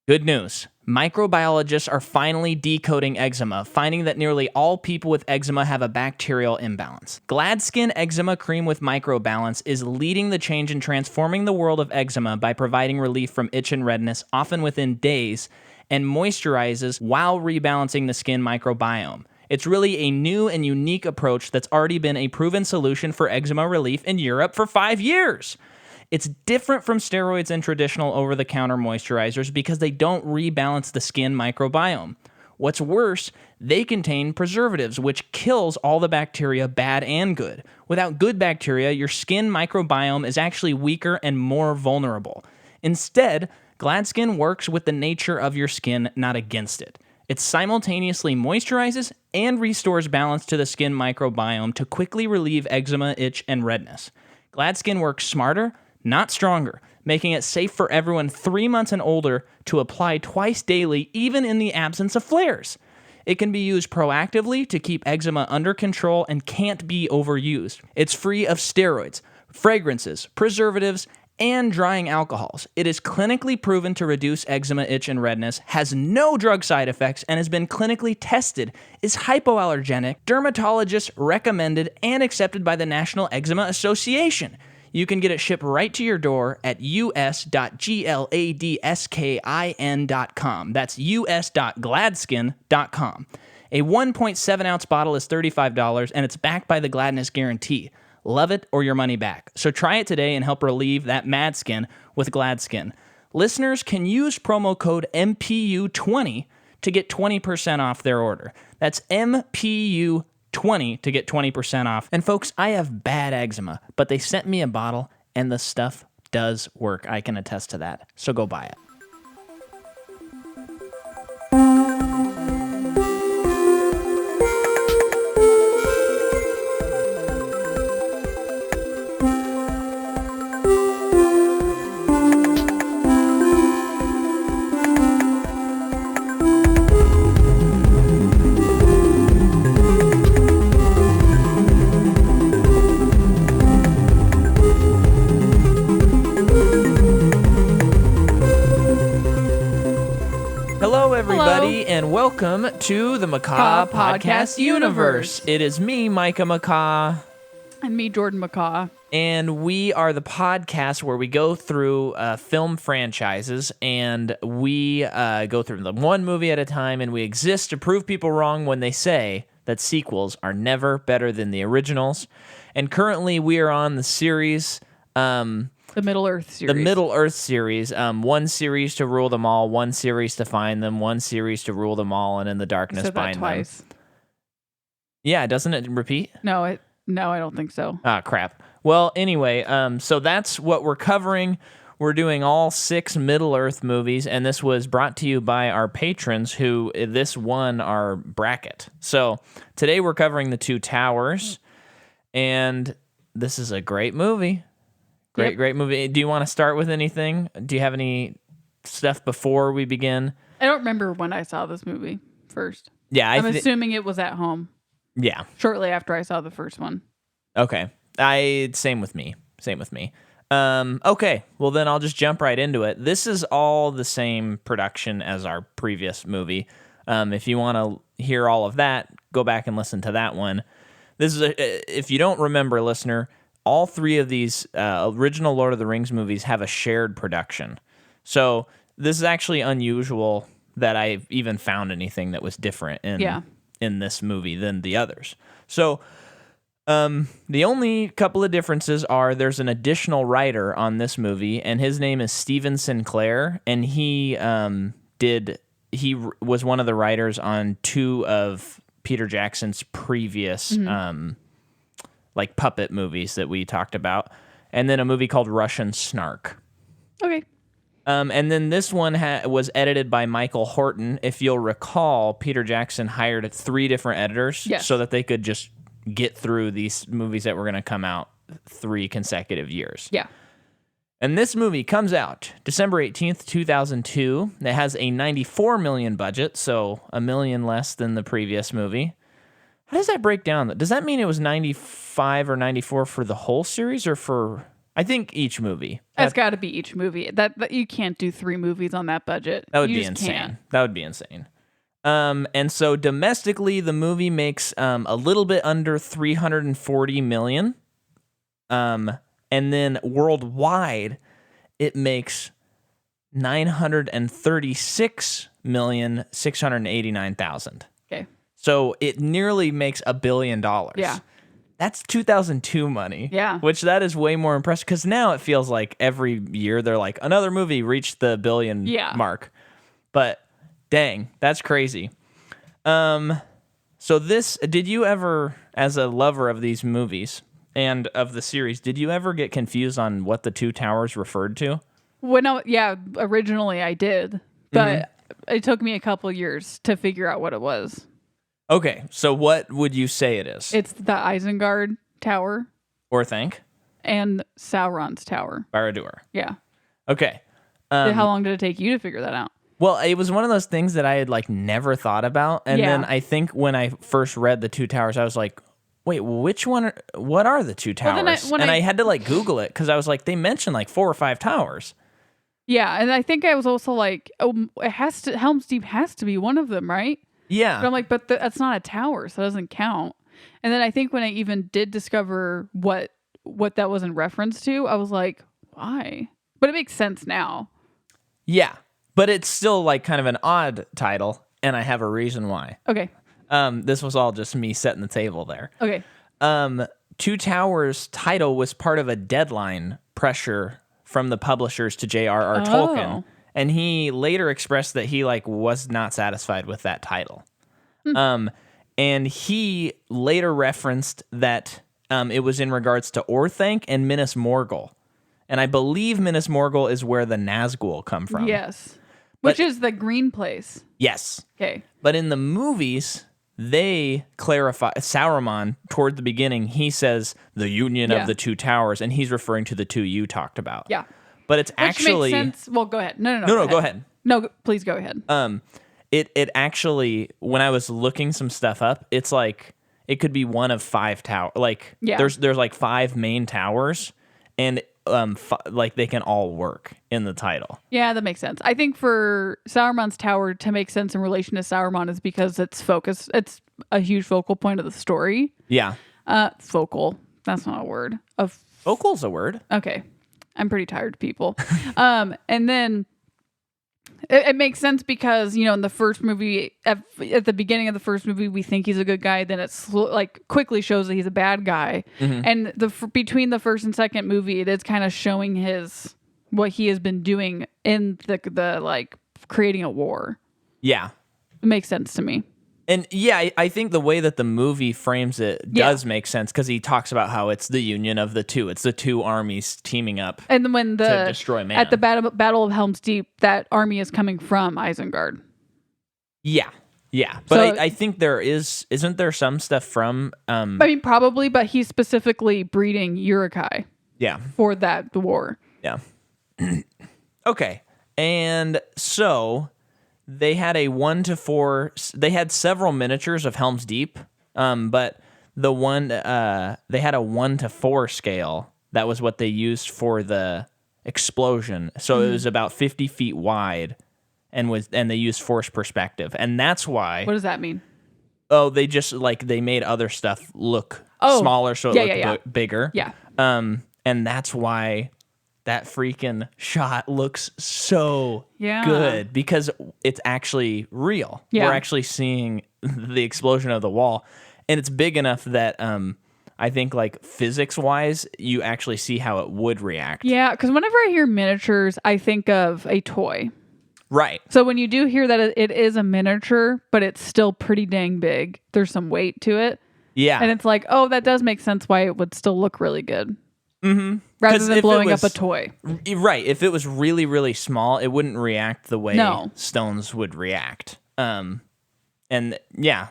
Good news. Microbiologists are finally decoding eczema, finding that nearly all people with eczema have a bacterial imbalance. Gladskin Eczema Cream with Microbalance is leading the change in transforming the world of eczema by providing relief from itch and redness, often within days, and moisturizes while rebalancing the skin microbiome. It's really a new and unique approach that's already been a proven solution for eczema relief in Europe for 5 years. It's different from steroids and traditional over-the-counter moisturizers because they don't rebalance the skin microbiome. What's worse, they contain preservatives, which kills all the bacteria, bad and good. Without good bacteria, your skin microbiome is actually weaker and more vulnerable. Instead, Gladskin works with the nature of your skin, not against it. It simultaneously moisturizes and restores balance to the skin microbiome to quickly relieve eczema, itch, and redness. Gladskin works smarter, not stronger, making it safe for everyone 3 months and older to apply twice daily, even in the absence of flares. It can be used proactively to keep eczema under control and can't be overused. It's free of steroids, fragrances, preservatives, and drying alcohols. It is clinically proven to reduce eczema, itch, and redness, has no drug side effects, and has been clinically tested, is hypoallergenic, dermatologist recommended, and accepted by the National Eczema Association. You can get it shipped right to your door at us.gladskin.com. That's us.gladskin.com. A 1.7-ounce bottle is $35, and it's backed by the Gladness Guarantee. Love it or your money back. So try it today and help relieve that mad skin with Gladskin. Listeners can use promo code MPU20 to get 20% off their order. That's MPU20 to get 20% off. And folks, I have bad eczema, but they sent me a bottle and the stuff does work. I can attest to that. So go buy it. And welcome to the Macaw Podcast Universe. It is me, Micah Macaw. And me, Jordan Macaw. And we are the podcast where we go through film franchises, and we go through them one movie at a time, and we exist to prove people wrong when they say that sequels are never better than the originals. And currently we are on the series... The Middle-earth series. The Middle-earth series. One series to rule them all, one series to find them, one series to rule them all, and in the darkness bind them. Twice. Yeah, doesn't it repeat? No, I don't think so. Ah, crap. Well, anyway, so that's what we're covering. We're doing all 6 Middle-earth movies, and this was brought to you by our patrons who this won our bracket. So today we're covering The Two Towers, and this is a great movie. Great movie. Do you want to start with anything? Do you have any stuff before we begin? I don't remember when I saw this movie first. Yeah, I'm assuming it was at home. Yeah. Shortly after I saw the first one. Okay. Same with me. Okay. Well, then I'll just jump right into it. This is all the same production as our previous movie. If you want to hear all of that, go back and listen to that one. This is if you don't remember, listener, all 3 of these original Lord of the Rings movies have a shared production. So this is actually unusual that I've even found anything that was different in this movie than the others. So the only couple of differences are there's an additional writer on this movie, and his name is Stephen Sinclair, and he was one of the writers on 2 of Peter Jackson's previous like puppet movies that we talked about, and then a movie called Russian Snark. Okay. And then this one was edited by Michael Horton. If you'll recall, Peter Jackson hired 3 different editors so that they could just get through these movies that were going to come out 3 consecutive years. Yeah. And this movie comes out December 18th, 2002. It has a $94 million budget, so $1 million less than the previous movie. How does that break down? Does that mean it was 95 or 94 for the whole series, or for I think each movie. That's got to be each movie. That you can't do 3 movies on that budget. That would You be just insane. can't. That would be insane. And so domestically, the movie makes a little bit under $340 million. And then worldwide, it makes $936,689,000. Okay. So it nearly makes $1 billion. Yeah. That's 2002 money. Yeah. Which that is way more impressive because now it feels like every year they're like, another movie reached the billion mark. But dang, that's crazy. So did you ever, as a lover of these movies and of the series, did you ever get confused on what the two towers referred to? Originally I did, but it took me a couple years to figure out what it was. Okay, so what would you say it is? It's the Isengard Tower. Or think? And Sauron's Tower. Barad-dûr. Yeah. Okay. How long did it take you to figure that out? Well, it was one of those things that I had like never thought about. And Yeah. then I think when I first read the two towers, I was like, wait, what are the two towers? I had to like Google it because I was like, they mentioned like 4 or 5 towers. Yeah, and I think I was also like, Helm's Deep has to be one of them, right? Yeah. But I'm like, that's not a tower, so it doesn't count. And then I think when I even did discover what that was in reference to, I was like, why? But it makes sense now. Yeah. But it's still like kind of an odd title, and I have a reason why. Okay. This was all just me setting the table there. Okay. Two Towers title was part of a deadline pressure from the publishers to J.R.R. Tolkien. And he later expressed that he like was not satisfied with that title. And he later referenced that it was in regards to Orthanc and Minas Morgul. And I believe Minas Morgul is where the Nazgul come from. Yes. Which is the green place. Yes. Okay. But in the movies, they clarify, Sauron, toward the beginning, he says the union of the two towers, and he's referring to the two you talked about. Yeah. But it's actually... Which makes sense. Well, go ahead. No, go ahead. No, please go ahead. It actually, when I was looking some stuff up, it's like, it could be one of 5 towers. Like, there's like 5 main towers, and like they can all work in the title. Yeah, that makes sense. I think for Sauron's Tower to make sense in relation to Sauron is because it's a huge focal point of the story. Yeah. Focal. That's not a word. Focal's a word. Okay. I'm pretty tired, people. And then it makes sense because, in the first movie, at the beginning of the first movie, we think he's a good guy. Then it's like quickly shows that he's a bad guy. Mm-hmm. And between the first and second movie, it is kind of showing what he has been doing in the like creating a war. Yeah. It makes sense to me. And yeah, I think the way that the movie frames it does make sense because he talks about how it's the union of the two. It's the two armies teaming up and when to destroy man. At the Battle of Helm's Deep, that army is coming from Isengard. Yeah. Yeah. But I think isn't there some stuff from... I mean, probably, but he's specifically breeding Uruk-hai. Yeah. For the war. Yeah. Okay. And so... They had a 1-4. They had several miniatures of Helm's Deep, but the one they had a 1-4 scale. That was what they used for the explosion. So it was about 50 feet wide, and they used forced perspective, and that's why. What does that mean? Oh, they just they made other stuff look smaller, so it looked bigger. Yeah. And that's why. That freaking shot looks so good because it's actually real. Yeah. We're actually seeing the explosion of the wall, and it's big enough that I think like physics-wise, you actually see how it would react. Yeah, because whenever I hear miniatures, I think of a toy. Right. So when you do hear that it is a miniature, but it's still pretty dang big, there's some weight to it. Yeah. And it's like, oh, that does make sense why it would still look really good. Mm-hmm. Rather than blowing up a toy. Right. If it was really, really small, it wouldn't react the way stones would react. And yeah,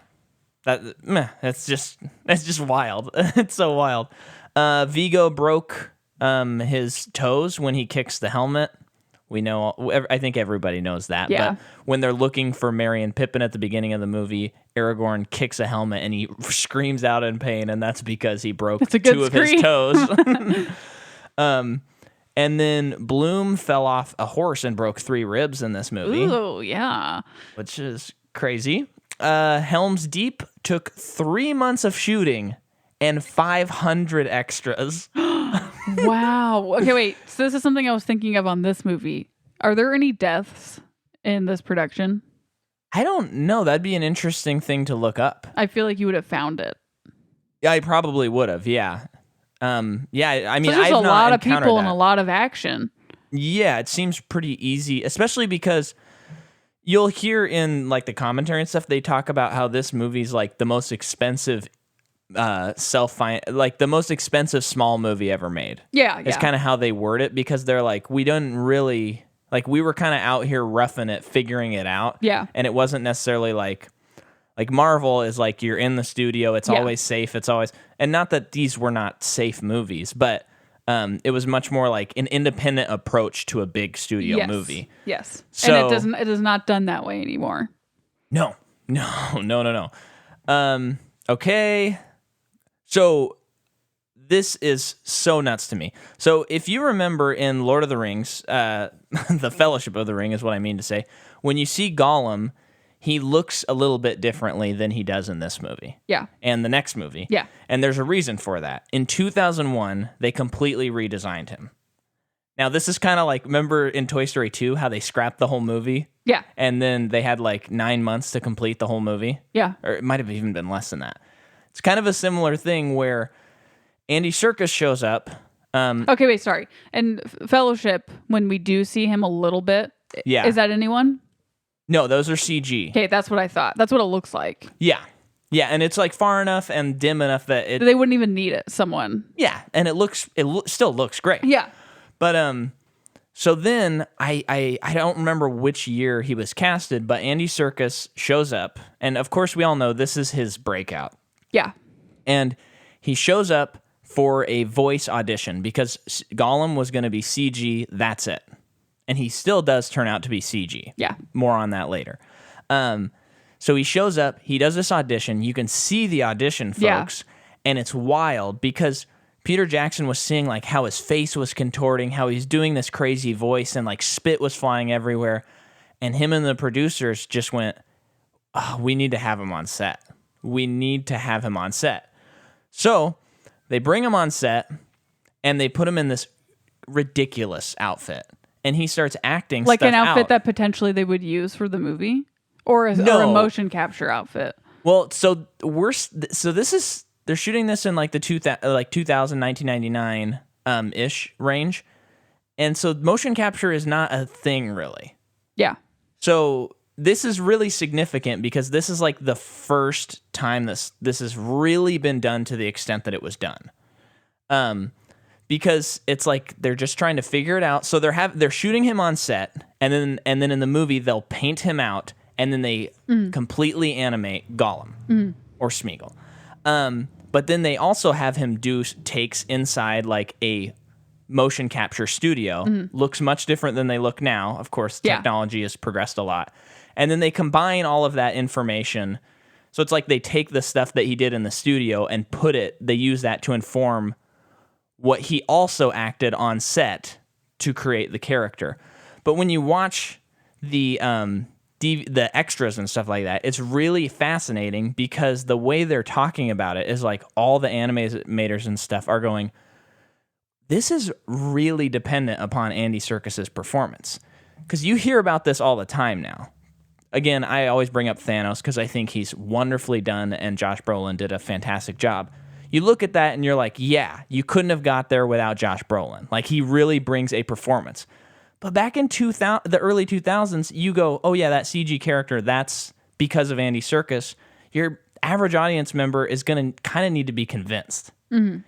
that's just wild. It's so wild. Vigo broke his toes when he kicks the helmet. We know, I think everybody knows that. Yeah. But when they're looking for Merry and Pippin at the beginning of the movie, Aragorn kicks a helmet and he screams out in pain, and that's because he broke 2 of his toes. And then Bloom fell off a horse and broke 3 ribs in this movie. Ooh, yeah. Which is crazy. Helm's Deep took 3 months of shooting and 500 extras. Wow. Okay, wait. So this is something I was thinking of on this movie. Are there any deaths in this production? I don't know. That'd be an interesting thing to look up. I feel like you would have found it. Yeah, I probably would have. Yeah. I mean, so there's I've a not lot of encountered people that. and a lot of action. Yeah, it seems pretty easy, especially because you'll hear in like the commentary and stuff, they talk about how this movie's like the most expensive the most expensive small movie ever made. Yeah, It's kind of how they word it, because they're like, we didn't really, like, we were kind of out here roughing it, figuring it out. Yeah. And it wasn't necessarily like Marvel is like, you're in the studio, it's always safe, it's always, and not that these were not safe movies, but it was much more like an independent approach to a big studio movie. Yes. So, and it is not done that way anymore. No. Okay. So this is so nuts to me. So if you remember in Lord of the Rings, the Fellowship of the Ring is what I mean to say, when you see Gollum, he looks a little bit differently than he does in this movie. Yeah. And the next movie. Yeah. And there's a reason for that. In 2001, they completely redesigned him. Now, this is kind of like, remember in Toy Story 2, how they scrapped the whole movie? Yeah. And then they had like 9 months to complete the whole movie? Yeah. Or it might have even been less than that. It's kind of a similar thing where Andy Serkis shows up. Okay, wait, sorry. And Fellowship, when we do see him a little bit, is that anyone? No, those are CG. Okay, that's what I thought. That's what it looks like. Yeah. Yeah, and it's like far enough and dim enough that They wouldn't even need it. Someone. Yeah, and it still looks great. Yeah. But so then I don't remember which year he was casted, but Andy Serkis shows up, and of course we all know this is his breakout. Yeah. And he shows up for a voice audition because Gollum was going to be CG, that's it. And he still does turn out to be CG. Yeah. More on that later. So he shows up, he does this audition. You can see the audition, folks, and it's wild because Peter Jackson was seeing like how his face was contorting, how he's doing this crazy voice, and like spit was flying everywhere. And him and the producers just went, oh, we need to have him on set. We need to have him on set. So they bring him on set and they put him in this ridiculous outfit. And he starts acting like stuff an outfit out. that potentially they would use for the movie, or a motion capture outfit. Well, so they're shooting this in like the 1999 ish range, and so motion capture is not a thing really. Yeah. So this is really significant because this is like the first time this has really been done to the extent that it was done. Because it's like they're just trying to figure it out. So they're shooting him on set, and then in the movie they'll paint him out, and then they completely animate Gollum or Smeagol. But then they also have him do takes inside like a motion capture studio. Looks much different than they look now. Of course, technology has progressed a lot. And then they combine all of that information. So it's like they take the stuff that he did in the studio and they use that to inform what he also acted on set to create the character. But when you watch the extras and stuff like that, it's really fascinating because the way they're talking about it is like all the animators and stuff are going, this is really dependent upon Andy Serkis's performance. Because you hear about this all the time now. Again, I always bring up Thanos because I think he's wonderfully done and Josh Brolin did a fantastic job. You look at that and you're like, yeah, you couldn't have got there without Josh Brolin. Like, he really brings a performance. But back in the early 2000s, you go, oh yeah, that CG character, that's because of Andy Serkis. Your average audience member is going to kind of need to be convinced. Mm-hmm.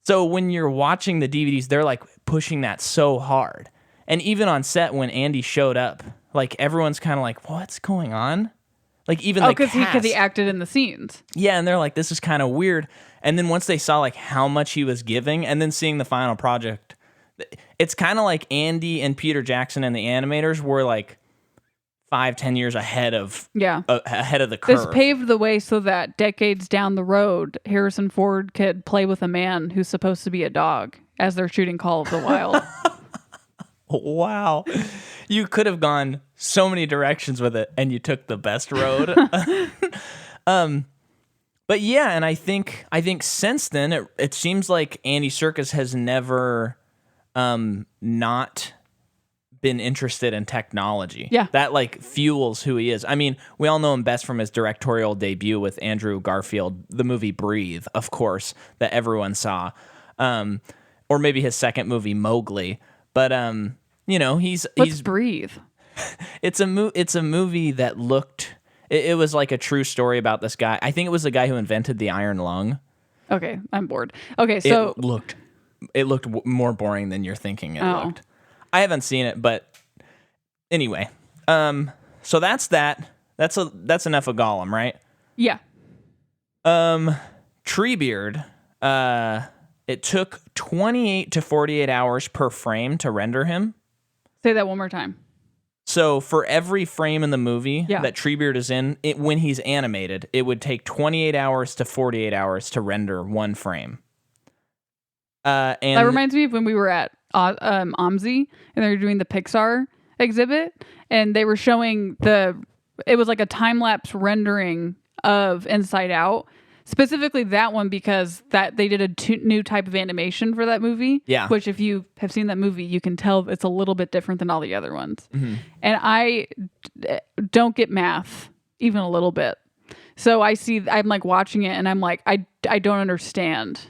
So when you're watching the DVDs, they're like pushing that so hard. And even on set, when Andy showed up, like everyone's kind of like, what's going on? Like even the cast. Because he acted in the scenes. Yeah, and they're like, this is kind of weird. And then once they saw like how much he was giving, and then seeing the final project, it's kind of like Andy and Peter Jackson and the animators were like 5-10 years ahead of the curve. This paved the way so that decades down the road, Harrison Ford could play with a man who's supposed to be a dog as they're shooting Call of the Wild. Wow. You could have gone so many directions with it, and you took the best road. But yeah, and I think since then it seems like Andy Serkis has never not been interested in technology. Yeah. That like fuels who he is. I mean, we all know him best from his directorial debut with Andrew Garfield, the movie Breathe, of course, that everyone saw. Or maybe his second movie, Mowgli. But you know, he's Breathe. It's a movie that looked. It was like a true story about this guy. I think it was the guy who invented the iron lung. Okay, I'm bored. Okay, so it looked more boring than you're thinking it looked. I haven't seen it, but anyway. So that's that. That's enough of Gollum, right? Yeah. Treebeard. It took 28 to 48 hours per frame to render him. Say that one more time. So for every frame in the movie Yeah. that Treebeard is in, when he's animated, it would take 28 hours to 48 hours to render one frame. And that reminds me of when we were at OMSI and they were doing the Pixar exhibit, and they were showing it was like a time-lapse rendering of Inside Out. Specifically that one, because that they did a new type of animation for that movie. Yeah. Which, if you have seen that movie, you can tell it's a little bit different than all the other ones. Mm-hmm. And I don't get math even a little bit. So I'm like watching it and I'm like, I don't understand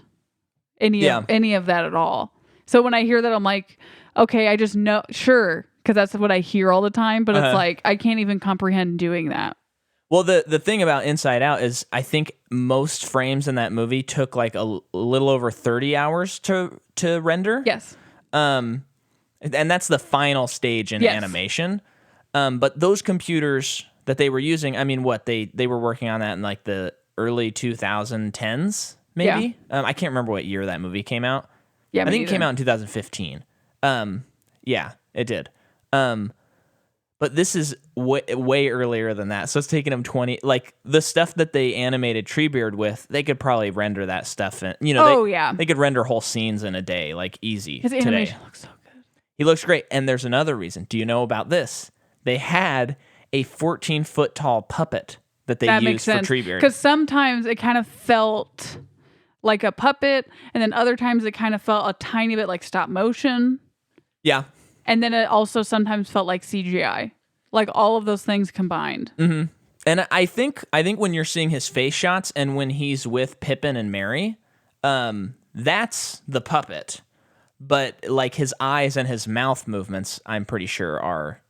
any of that at all. So when I hear that, I'm like, okay, I just know, sure, because that's what I hear all the time. But it's like, I can't even comprehend doing that. Well, the thing about Inside Out is I think most frames in that movie took like a little over 30 hours to render. Yes. And that's the final stage in animation. But those computers that they were using, I mean, they were working on that in like the early 2010s, maybe? Yeah. I can't remember what year that movie came out. Yeah, I think it came out in 2015. Yeah, it did. But this is way earlier than that. So it's taking them 20... Like, the stuff that they animated Treebeard with, they could probably render that stuff in... You know, they could render whole scenes in a day, like, easy His animation looks so good. He looks great. And there's another reason. Do you know about this? They had a 14-foot tall puppet that they used for Treebeard. Because sometimes it kind of felt like a puppet, and then other times it kind of felt a tiny bit like stop motion. Yeah. And then it also sometimes felt like CGI, like all of those things combined. Mm-hmm. And I think when you're seeing his face shots and when he's with Pippin and Merry, that's the puppet. But like his eyes and his mouth movements, I'm pretty sure are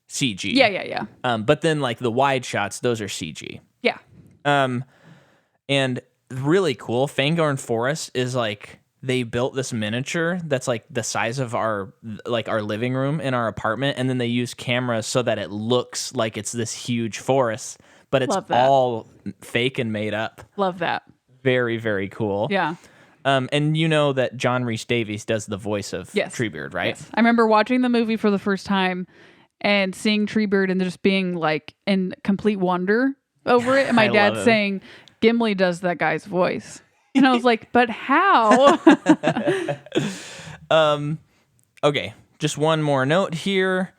CG. Yeah. But then like the wide shots, those are CG. Yeah. And really cool, Fangorn Forest is like... They built this miniature that's like the size of our living room in our apartment, and then they use cameras so that it looks like it's this huge forest, but it's all fake and made up. Love that. Very, very cool. Yeah. And you know that John Rhys Davies does the voice of Treebeard, right? Yes. I remember watching the movie for the first time and seeing Treebeard and just being like in complete wonder over it. And my dad saying, Gimli does that guy's voice. And I was like, but how? Okay, just one more note here.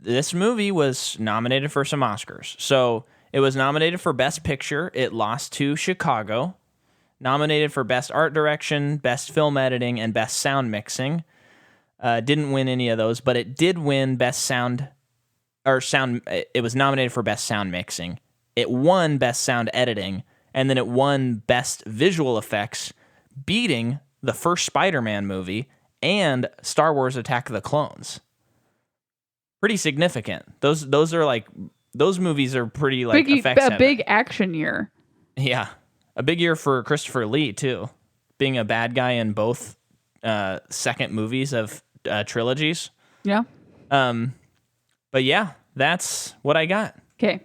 This movie was nominated for some Oscars. So it was nominated for Best Picture. It lost to Chicago. Nominated for Best Art Direction, Best Film Editing, and Best Sound Mixing. Didn't win any of those, but it did win Best Sound... It was nominated for Best Sound Mixing. It won Best Sound Editing. And then it won Best Visual Effects, beating the first Spider-Man movie and Star Wars Attack of the Clones. Pretty significant. Those movies are pretty like effects heavy. A big action year. Yeah. A big year for Christopher Lee too. Being a bad guy in both second movies of trilogies. Yeah. But yeah, that's what I got. Okay.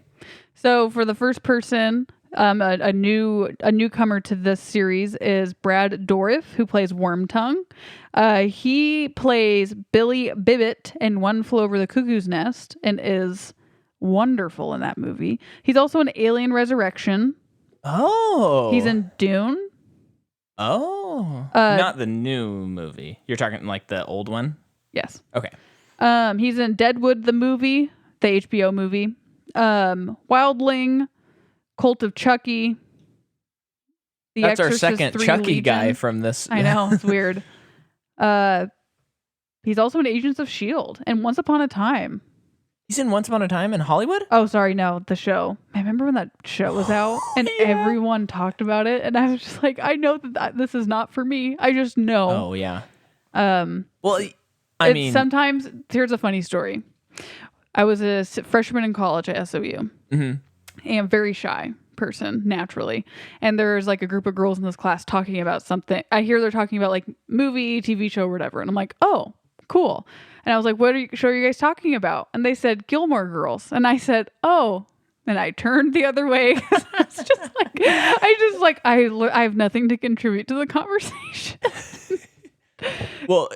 So for the first person, a newcomer to this series is Brad Dourif, who plays Wormtongue. He plays Billy Bibbit in One Flew Over the Cuckoo's Nest and is wonderful in that movie. He's also in Alien Resurrection. Oh. He's in Dune. Oh. Oh. Not the new movie. You're talking like the old one? Yes. Okay. He's in Deadwood, the movie, the HBO movie. Wildling, Cult of Chucky. The That's Exorcist our second 3 Chucky Legion. guy from this. I know, it's weird. He's also in Agents of S.H.I.E.L.D. and Once Upon a Time. He's in Once Upon a Time in Hollywood? Oh, sorry, no, the show. I remember when that show was out and everyone talked about it, and I was just like, I know that this is not for me. I just know. Oh, yeah. Well, I mean... Sometimes, here's a funny story. I was a freshman in college at SOU. Mm-hmm. And very shy person, naturally. And there's like a group of girls in this class talking about something. I hear they're talking about like movie, TV show, whatever. And I'm like, oh, cool. And I was like, what show are you guys talking about? And they said Gilmore Girls. And I said, oh. And I turned the other way. It's just like, I have nothing to contribute to the conversation. Well,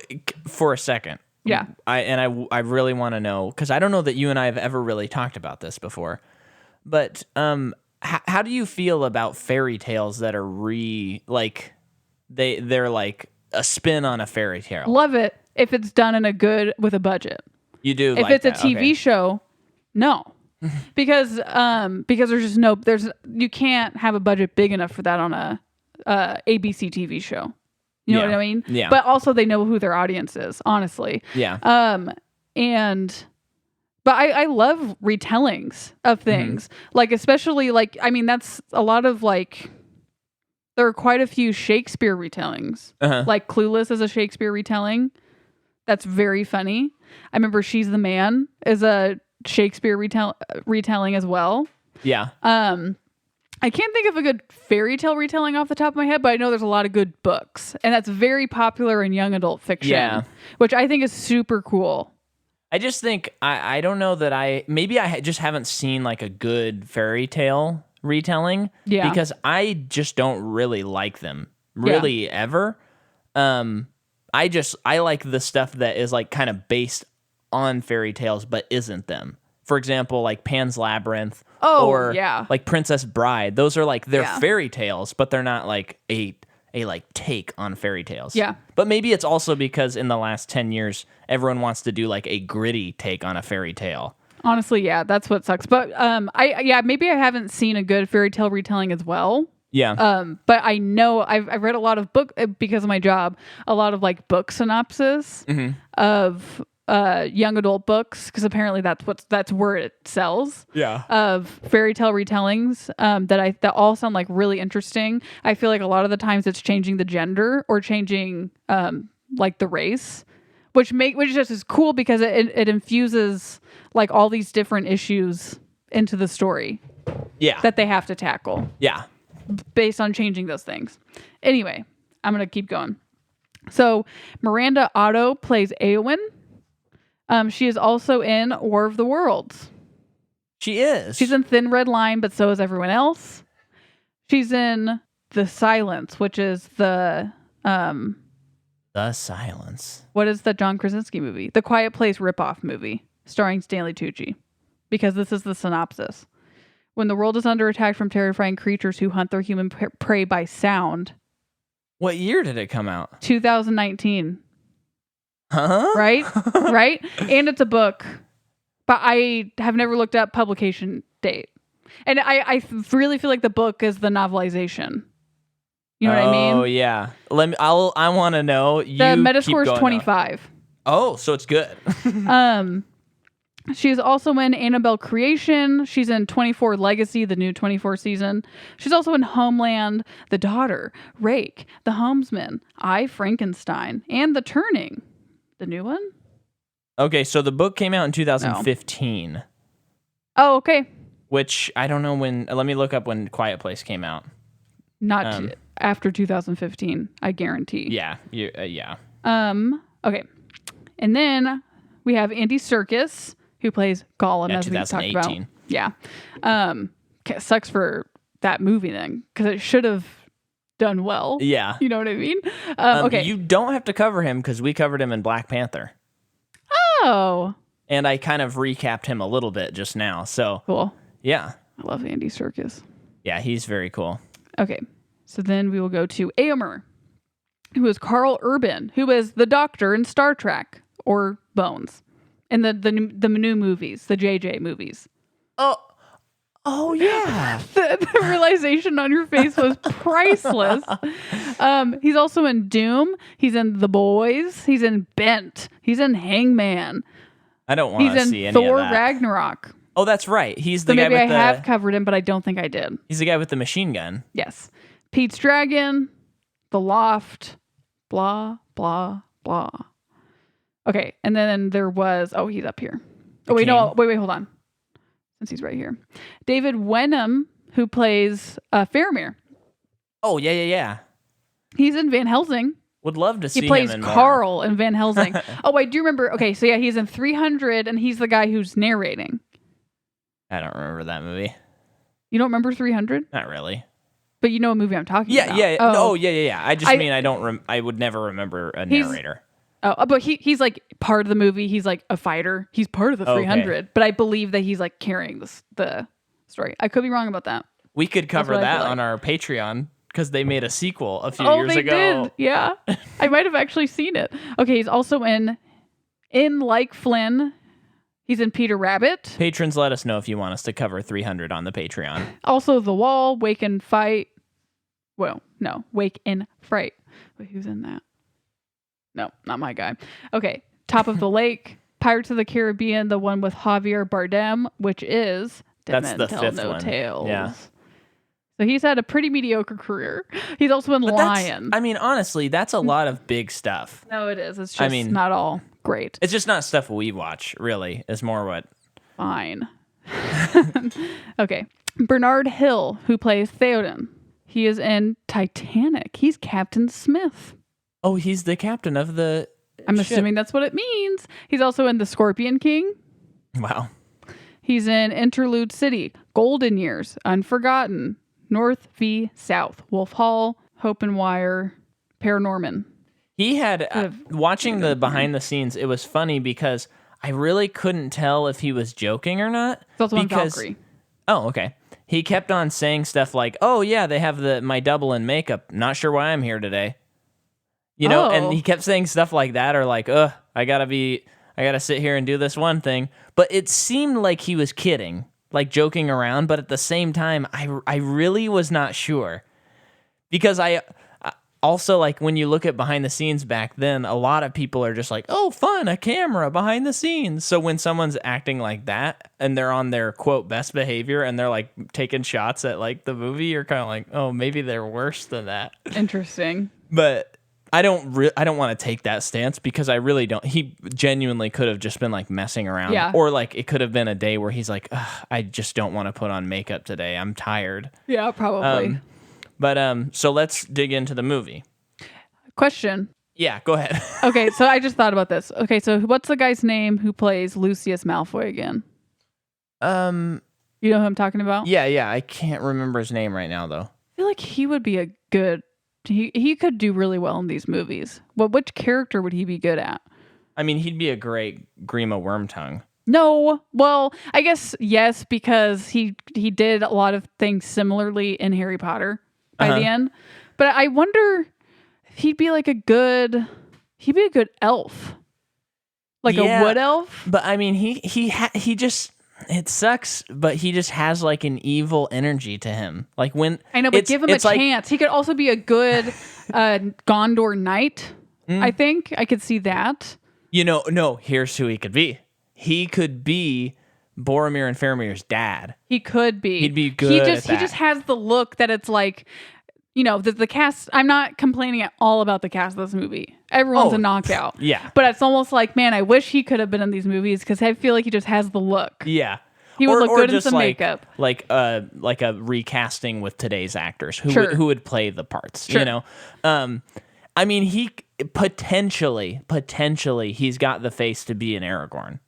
for a second. Yeah. I really want to know, because I don't know that you and I have ever really talked about this before. But how do you feel about fairy tales that are they're like a spin on a fairy tale? Love it if it's done with a budget. You do. If it's a TV show, no. because you can't have a budget big enough for that on a ABC TV show. You know what I mean? Yeah. But also they know who their audience is, honestly. Yeah. But I love retellings of things. Mm-hmm. Like, especially that's a lot of there are quite a few Shakespeare retellings. Uh-huh. Like Clueless is a Shakespeare retelling. That's very funny. I remember She's the Man is a Shakespeare retelling as well. Yeah. I can't think of a good fairy tale retelling off the top of my head, but I know there's a lot of good books, and that's very popular in young adult fiction, which I think is super cool. I just think, I don't know that I just haven't seen like a good fairy tale retelling, because I just don't really like them ever. I like the stuff that is like kind of based on fairy tales, but isn't them. For example, like Pan's Labyrinth like Princess Bride. Those are like, they're fairy tales, but they're not like a like take on fairy tales. Yeah. But maybe it's also because in the last 10 years, everyone wants to do like a gritty take on a fairy tale. Honestly, yeah, that's what sucks. But maybe I haven't seen a good fairy tale retelling as well. Yeah. But I know I've read a lot of because of my job, a lot of like book synopsis of young adult books, because apparently that's where it sells. Yeah. Of fairy tale retellings that all sound like really interesting. I feel like a lot of the times it's changing the gender or changing like the race, which just is cool because it infuses like all these different issues into the story. Yeah. That they have to tackle. Yeah. Based on changing those things. Anyway, I'm gonna keep going. So Miranda Otto plays Éowyn. She is also in War of the Worlds. She is. She's in Thin Red Line, but so is everyone else. She's in The Silence, which is The Silence. What is the John Krasinski movie? The Quiet Place ripoff movie, starring Stanley Tucci. Because this is the synopsis. When the world is under attack from terrifying creatures who hunt their human prey by sound. What year did it come out? 2019. Huh? Right? Right? And it's a book. But I have never looked up publication date. And I really feel like the book is the novelization. You know what I mean? Oh, yeah. I want to know. The Metascore is 25. Oh, so it's good. She's also in Annabelle Creation. She's in 24 Legacy, the new 24 season. She's also in Homeland, The Daughter, Rake, The Homesman, I, Frankenstein, and The Turning. The new one? Okay, so the book came out in 2015. No. Oh, okay. Which, I don't know when... Let me look up when Quiet Place came out. Not after 2015, I guarantee. Yeah. Yeah. Okay. And then we have Andy Serkis, who plays Gollum, as we talked about. Yeah. Sucks for that movie then, because it should have done well. Yeah. You know what I mean? Okay. You don't have to cover him, because we covered him in Black Panther. Oh. And I kind of recapped him a little bit just now. So cool. Yeah. I love Andy Serkis. Yeah, he's very cool. Okay. So then we will go to Éomer. who is Carl Urban, who is the Doctor in Star Trek, or Bones, in the new movies, the JJ movies. Oh yeah. The realization on your face was priceless. He's also in Doom. He's in The Boys. He's in Bent. He's in Hangman. I don't want to see any Thor of that. Ragnarok. Oh, that's right. He's the so guy maybe with I have covered him, but I don't think I did. He's the guy with the machine gun. Yes. Pete's Dragon, The Loft, blah, blah, blah. Okay, and then there was... Oh, he's up here. Oh, wait, no. Wait, hold on. Since he's right here. David Wenham, who plays Faramir. Oh, yeah. He's in Van Helsing. Would love to see him. He plays in Carl more. in Van Helsing. Oh, I do remember. Okay, so yeah, he's in 300, and he's the guy who's narrating. I don't remember that movie. You don't remember 300? Not really. But you know what movie I'm talking about. Yeah. Oh, yeah. I just mean I don't. I would never remember a narrator. But he's like part of the movie. He's like a fighter. He's part of the 300. Okay. But I believe that he's like carrying the story. I could be wrong about that. We could cover that on our Patreon because they made a sequel a few years ago. Did. Yeah. I might have actually seen it. Okay, he's also in Like Flynn. He's in Peter Rabbit. Patrons, let us know if you want us to cover 300 on the Patreon. Also The Wall, Wake and Fight. Well, no, Wake and Fright. Wait, who's in that? No, not my guy. Okay, Top of the Lake, Pirates of the Caribbean, the one with Javier Bardem, which is That's the fifth No one. Tales. Yeah. So he's had a pretty mediocre career. He's also in Lion. I mean, honestly, that's a lot of big stuff. No, it is. It's just not all great. It's just not stuff we watch, really. It's more what... Fine. Okay. Bernard Hill, who plays Theoden. He is in Titanic. He's Captain Smith. Oh, he's the captain of the I'm ship. assuming that's what it means. He's also in The Scorpion King. Wow. He's in Interlude City, Golden Years, Unforgotten, North v. South, Wolf Hall, Hope and Wire, Paranorman. He had, watching the behind the scenes, it was funny because I really couldn't tell if he was joking or not. It's also on Valkyrie. Oh, okay. He kept on saying stuff like, oh yeah, they have my double in makeup. Not sure why I'm here today. You know, and he kept saying stuff like that or like, I gotta sit here and do this one thing. But it seemed like he was kidding, like joking around. But at the same time, I really was not sure. Because I also, like, when you look at behind the scenes back then, a lot of people are just like, oh, fun, a camera behind the scenes. So when someone's acting like that and they're on their, quote, best behavior and they're, like, taking shots at, like, the movie, you're kind of like, oh, maybe they're worse than that. Interesting. But I don't want to take that stance because I really don't. He genuinely could have just been, like, messing around. Yeah. Or, like, it could have been a day where he's like, I just don't want to put on makeup today. I'm tired. Yeah, probably. But so let's dig into the movie. Question. Yeah, go ahead. Okay, so I just thought about this. Okay, so what's the guy's name who plays Lucius Malfoy again? You know who I'm talking about? Yeah. I can't remember his name right now, though. I feel like he would be a good... He could do really well in these movies. Which character would he be good at? I mean, he'd be a great Grima Wormtongue. No. Well, I guess yes, because he did a lot of things similarly in Harry Potter by the end. But I wonder if he'd be like a good elf. Like a wood elf? But I mean, he just... It sucks, but he just has like an evil energy to him. Like when I know, but give him a chance. He could also be a good Gondor knight. I think I could see that. You know, no. Here's who he could be. He could be Boromir and Faramir's dad. He could be. He'd be good. He just has the look that it's like, you know, the cast. I'm not complaining at all about the cast of this movie. Everyone's a knockout. Yeah. But it's almost like, man, I wish he could have been in these movies because I feel like he just has the look. Yeah. He would look good in some makeup. Like a recasting with today's actors who would play the parts, you know? I mean, he potentially he's got the face to be an Aragorn.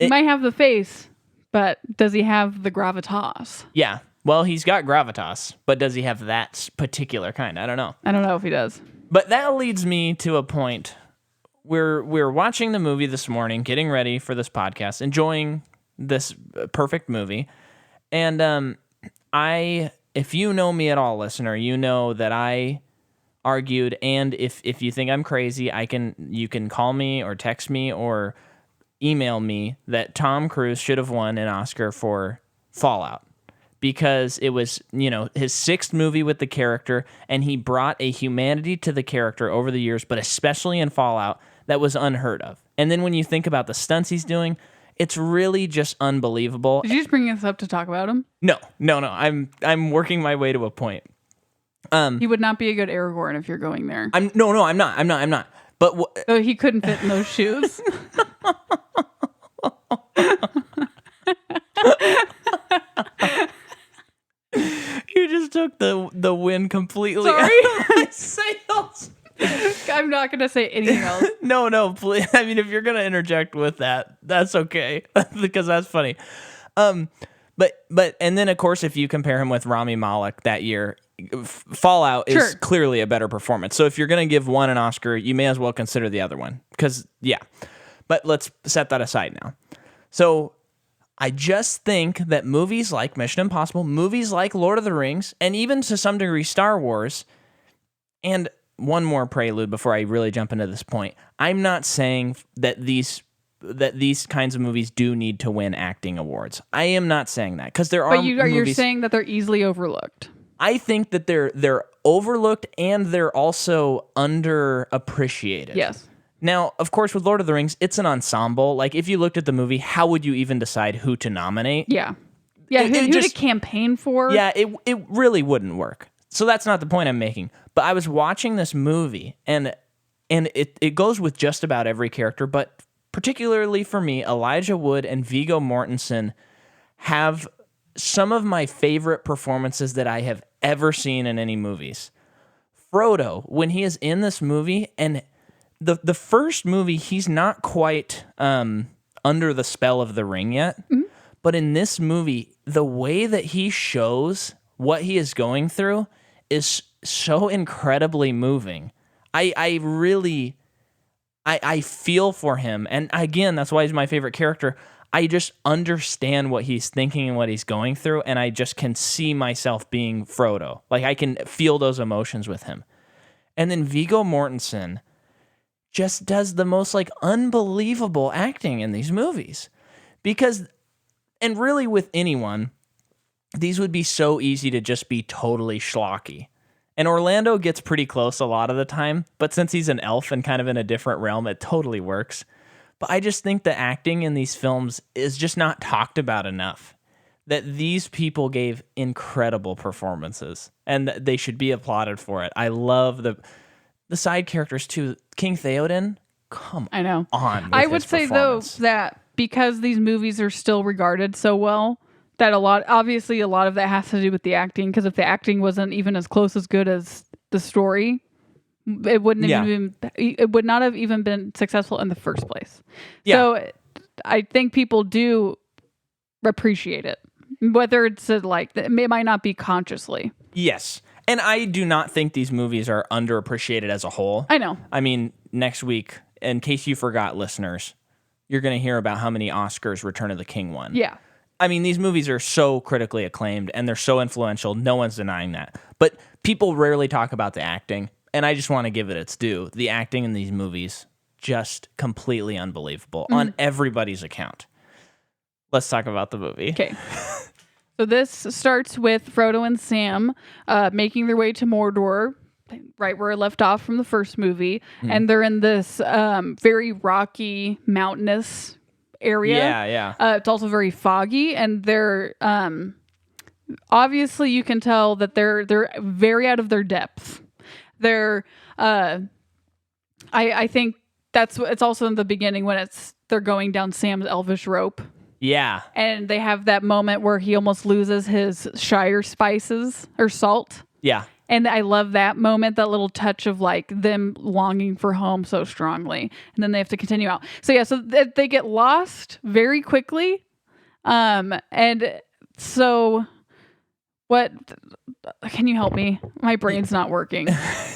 He might have the face, but does he have the gravitas? Yeah. Well, he's got gravitas, but does he have that particular kind? I don't know. I don't know if he does. But that leads me to a point. We're watching the movie this morning, getting ready for this podcast, enjoying this perfect movie. And if you know me at all, listener, you know that I argued, and if you think I'm crazy, you can call me or text me or email me that Tom Cruise should have won an Oscar for Fallout because it was, his sixth movie with the character, and he brought a humanity to the character over the years, but especially in Fallout, that was unheard of. And then when you think about the stunts he's doing, it's really just unbelievable. Did you just bring us up to talk about him? No. I'm working my way to a point. He would not be a good Aragorn if you're going there. I'm not. But so he couldn't fit in those shoes. You just took the win completely Sorry. out of my sails. I'm not going to say anything else. No, please. I mean, if you're going to interject with that, that's okay because that's funny. But and then of course, if you compare him with Rami Malek that year, Fallout is clearly a better performance. So if you're going to give one an Oscar, you may as well consider the other one because But let's set that aside now. So I just think that movies like Mission Impossible, movies like Lord of the Rings, and even to some degree Star Wars, and one more prelude before I really jump into this point. I'm not saying that these kinds of movies do need to win acting awards. I am not saying that because there are. But you're saying that they're easily overlooked. I think that they're overlooked and they're also underappreciated. Yes. Now, of course, with Lord of the Rings, it's an ensemble. Like, if you looked at the movie, how would you even decide who to nominate? Yeah. Yeah, who to campaign for? Yeah, it really wouldn't work. So that's not the point I'm making. But I was watching this movie, and it goes with just about every character, but particularly for me, Elijah Wood and Viggo Mortensen have some of my favorite performances that I have ever seen in any movies. Frodo, when he is in this movie, and the first movie, he's not quite under the spell of the ring yet, but in this movie, the way that he shows what he is going through is so incredibly moving. I feel for him, and again, that's why he's my favorite character. I just understand what he's thinking and what he's going through, and I just can see myself being Frodo. Like, I can feel those emotions with him. And then Viggo Mortensen just does the most, unbelievable acting in these movies. Because, and really with anyone, these would be so easy to just be totally schlocky. And Orlando gets pretty close a lot of the time, but since he's an elf and kind of in a different realm, it totally works. But I just think the acting in these films is just not talked about enough. That these people gave incredible performances, and they should be applauded for it. I love the side characters too. King Theoden, come I know. on. I would say though that because these movies are still regarded so well, that a lot of that has to do with the acting. Because if the acting wasn't even as close as good as the story, it would not have even been successful in the first place. Yeah. So I think people do appreciate it, whether it's it might not be consciously. Yes. And I do not think these movies are underappreciated as a whole. I know. I mean, next week, in case you forgot, listeners, you're going to hear about how many Oscars Return of the King won. Yeah. I mean, these movies are so critically acclaimed and they're so influential. No one's denying that. But people rarely talk about the acting. And I just want to give it its due. The acting in these movies, just completely unbelievable on everybody's account. Let's talk about the movie. Okay. So this starts with Frodo and Sam making their way to Mordor, right where it left off from the first movie. And they're in this very rocky, mountainous area. Yeah. It's also very foggy, and they're obviously you can tell that they're very out of their depth. They're I think it's also in the beginning when they're going down Sam's elvish rope. Yeah. And they have that moment where he almost loses his Shire spices or salt. Yeah. And I love that moment, that little touch of them longing for home so strongly. And then they have to continue out. So yeah, so they get lost very quickly. And so what, can you help me? My brain's not working.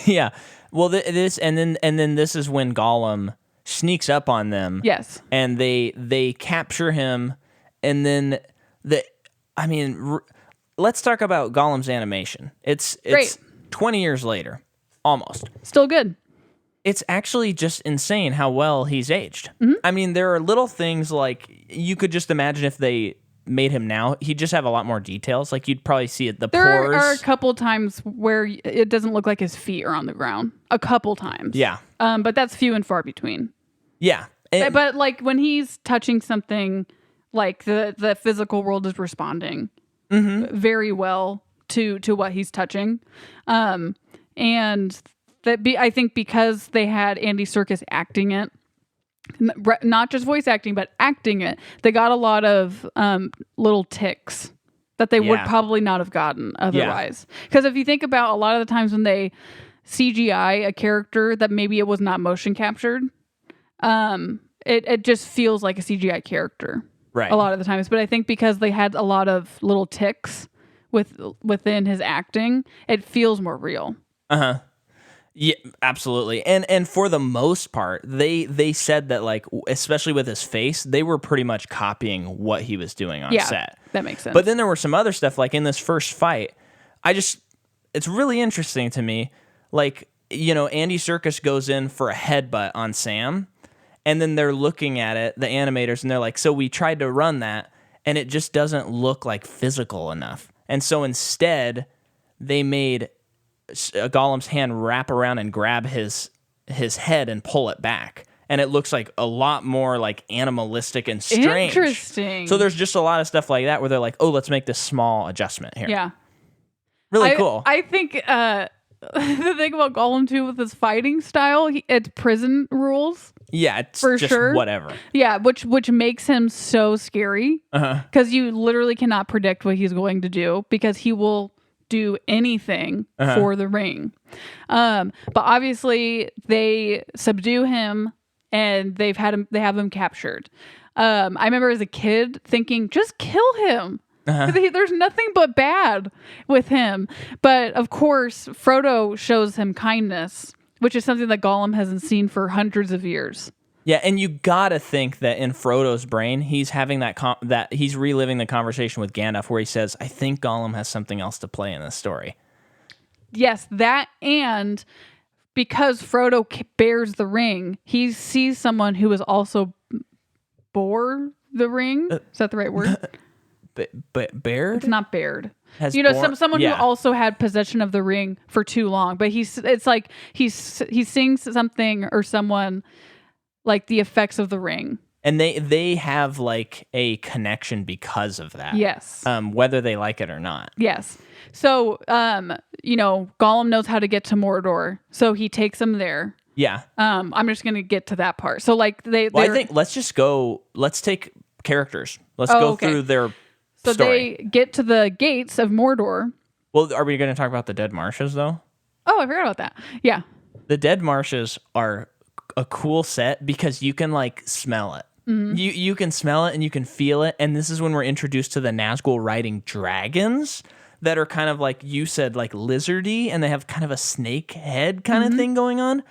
Yeah. Well, this, and then this is when Gollum sneaks up on them. Yes. And they capture him, and then let's talk about Gollum's animation. It's Great. 20 years later. Almost. Still good. It's actually just insane how well he's aged. Mm-hmm. I mean, there are little things like you could just imagine if they made him now, he'd just have a lot more details. Like you'd probably see it, the There pores. are a couple times where it doesn't look like his feet are on the ground. A couple times. Yeah. But that's few and far between. Yeah. But like when he's touching something, like the physical world is responding very well to what he's touching. And I think because they had Andy Serkis acting it, not just voice acting, but acting it, they got a lot of little ticks that they would probably not have gotten otherwise. Because if you think about a lot of the times when they CGI a character that maybe it was not motion captured, it just feels like a CGI character a lot of the times. But I think because they had a lot of little ticks within his acting, it feels more real. Yeah, absolutely. And for the most part, they said that, like, especially with his face, they were pretty much copying what he was doing on set. That makes sense. But then there were some other stuff, like in this first fight, it's really interesting to me. Like, Andy Serkis goes in for a headbutt on Sam, and then they're looking at it, the animators, and they're like, so we tried to run that, and it just doesn't look like physical enough. And so instead, they made Gollum's hand wrap around and grab his head and pull it back, and it looks like a lot more like animalistic and strange. Interesting. So there's just a lot of stuff like that where they're like, oh, let's make this small adjustment here. Yeah, really cool. I think the thing about Gollum too with his fighting style, it's prison rules. Yeah, it's for just sure. Whatever. Yeah, which makes him so scary because you literally cannot predict what he's going to do because he will do anything for the ring. But obviously they subdue him and they have him captured. I remember as a kid thinking, just kill him. There's nothing but bad with him. But of course, Frodo shows him kindness, which is something that Gollum hasn't seen for hundreds of years. Yeah, and you gotta think that in Frodo's brain, he's having that he's reliving the conversation with Gandalf where he says, "I think Gollum has something else to play in this story." Yes, that, and because Frodo bears the ring, he sees someone who is also bore the ring. Is that the right word? Bared? It's not bared. Someone who also had possession of the ring for too long. But it's like he sings something or someone like the effects of the ring. And they have like a connection because of that. Yes. Whether they like it or not. Yes. So, Gollum knows how to get to Mordor, so he takes him there. Yeah. I'm just going to get to that part. So like I think let's take characters. Let's go through their So story. they get to the gates of Mordor. Well, are we going to talk about the Dead Marshes though? Oh, I forgot about that. Yeah. The Dead Marshes are a cool set because you can like smell it. Mm-hmm. You can smell it and you can feel it, and this is when we're introduced to the Nazgul riding dragons that are kind of like you said, like lizardy, and they have kind of a snake head kind of thing going on.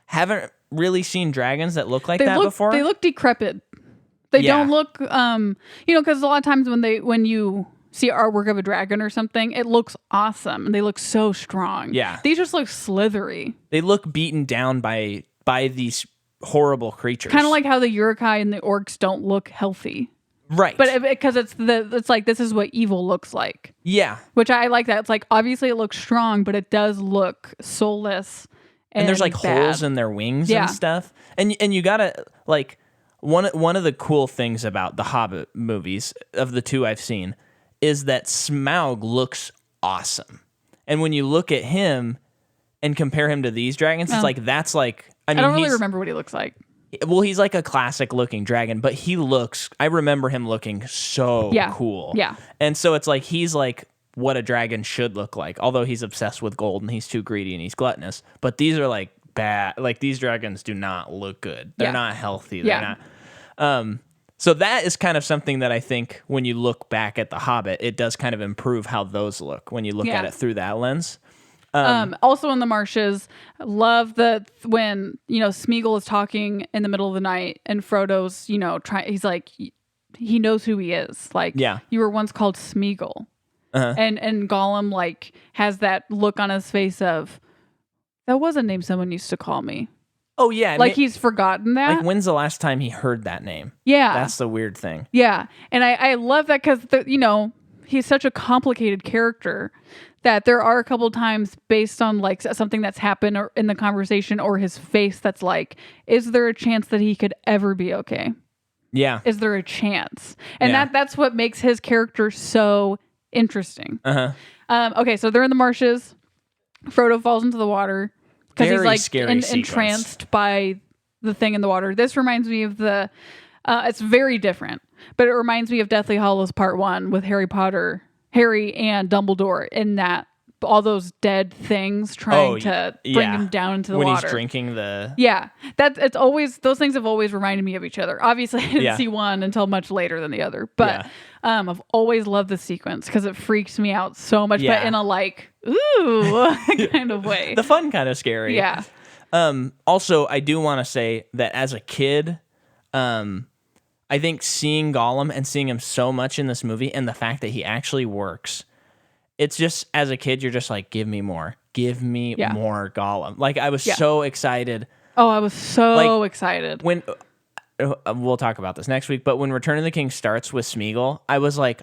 Haven't really seen dragons that look like that before. They look decrepit. They don't look, because a lot of times when you see artwork of a dragon or something, it looks awesome and they look so strong. Yeah, these just look slithery. They look beaten down by these horrible creatures. Kind of like how the Uruk-hai and the orcs don't look healthy. Right. But because it's like this is what evil looks like. Yeah. Which I like that. It's like obviously it looks strong, but it does look soulless. And there's like bad. holes in their wings and stuff. And you gotta like one of the cool things about the Hobbit movies of the two I've seen is that Smaug looks awesome. And when you look at him and compare him to these dragons, it's like that's like I don't really remember what he looks like. Well, he's like a classic looking dragon, but I remember him looking so cool. Yeah. And so it's like he's like what a dragon should look like, although he's obsessed with gold and he's too greedy and he's gluttonous. But these are like bad, like these dragons do not look good. They're not healthy. They're not. So that is kind of something that I think when you look back at The Hobbit, it does kind of improve how those look when you look at it through that lens. Also in the marshes, love that when Smeagol is talking in the middle of the night and Frodo's he's like he knows who he is, like you were once called Smeagol, and Gollum like has that look on his face of That was a name someone used to call me. Oh, yeah. Like he's forgotten that. Like, when's the last time he heard that name? Yeah. That's the weird thing. Yeah. And I love that because, he's such a complicated character that there are a couple times based on like something that's happened or in the conversation or his face that's like, is there a chance that he could ever be okay? Yeah. Is there a chance? And that's what makes his character so interesting. Okay, so they're in the marshes. Frodo falls into the water because he's like entranced by the thing in the water. This reminds me of it's very different, but it reminds me of Deathly Hallows Part 1 with Harry and Dumbledore in that all those dead things trying to bring him down into the water. When he's drinking the... Yeah. Those things have always reminded me of each other. Obviously, I didn't see one until much later than the other. But I've always loved the sequence because it freaks me out so much, but in a like, ooh kind of way. The fun kind of scary. Yeah. Also, I do want to say that as a kid, I think seeing Gollum and seeing him so much in this movie and the fact that he actually works, it's just, as a kid, you're just like, give me more more Gollum. Like, I was so excited. Oh, I was so excited. When, we'll talk about this next week, but when Return of the King starts with Smeagol, I was like,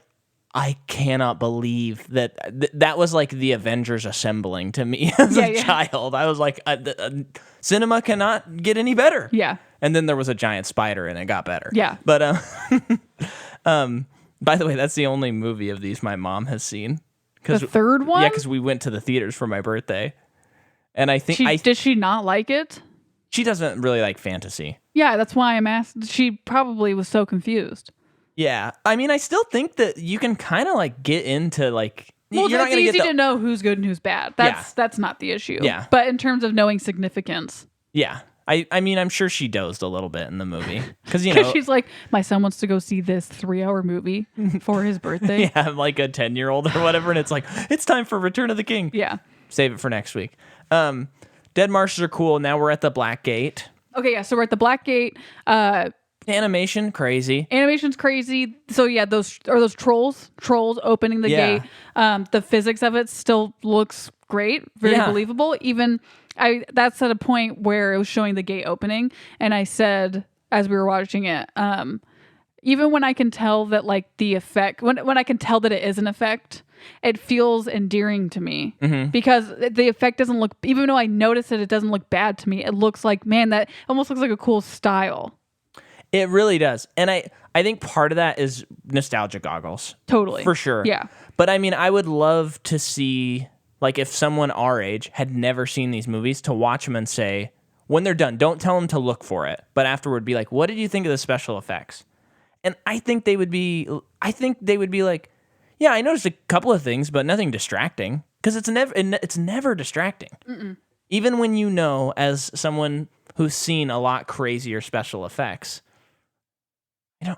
I cannot believe that was like the Avengers assembling to me as a child. I was like, cinema cannot get any better. Yeah. And then there was a giant spider and it got better. Yeah. But, by the way, that's the only movie of these my mom has seen. The third one? Yeah, because we went to the theaters for my birthday. And I think... did she not like it? She doesn't really like fantasy. Yeah, that's why I'm asked. She probably was so confused. Yeah. I mean, I still think that you can kind of like get into like... Well, it's easy to know who's good and who's bad. That's not the issue. Yeah. But in terms of knowing significance... Yeah. I mean, I'm sure she dozed a little bit in the movie. Because, she's like, my son wants to go see this 3-hour movie for his birthday. Yeah, like a 10-year-old or whatever. And it's like, it's time for Return of the King. Yeah. Save it for next week. Dead Marshes are cool. Now we're at the Black Gate. Okay, yeah. So we're at the Black Gate. Animation, crazy. Animation's crazy. So yeah, those trolls opening the gate. The physics of it still looks great. Very believable. Even... that's at a point where it was showing the gate opening, and I said as we were watching it, even when I can tell that like the effect, when I can tell that it is an effect, it feels endearing to me because the effect doesn't look, even though I notice it doesn't look bad to me. It looks like, man, that almost looks like a cool style. It really does, and I think part of that is nostalgia goggles. Totally, for sure. Yeah, but I mean, I would love to see. Like, if someone our age had never seen these movies, to watch them and say, when they're done, don't tell them to look for it, but afterward be like, what did you think of the special effects? And I think they would be like, yeah, I noticed a couple of things, but nothing distracting. Because it's never distracting. Mm-mm. Even when you know, as someone who's seen a lot crazier special effects, I'm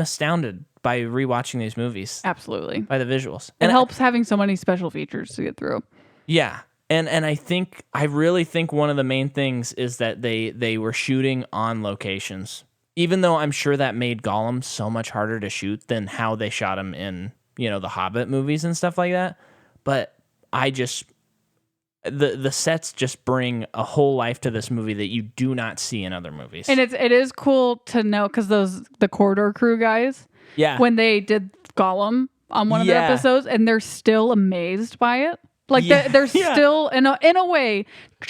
astounded by rewatching these movies. Absolutely. By the visuals. It helps having so many special features to get through. Yeah. And I really think one of the main things is that they were shooting on locations. Even though I'm sure that made Gollum so much harder to shoot than how they shot him in, the Hobbit movies and stuff like that. But the sets just bring a whole life to this movie that you do not see in other movies. And it is cool to know because the Corridor Crew guys, when they did Gollum on one of their episodes, and they're still amazed by it. Like they're still in a way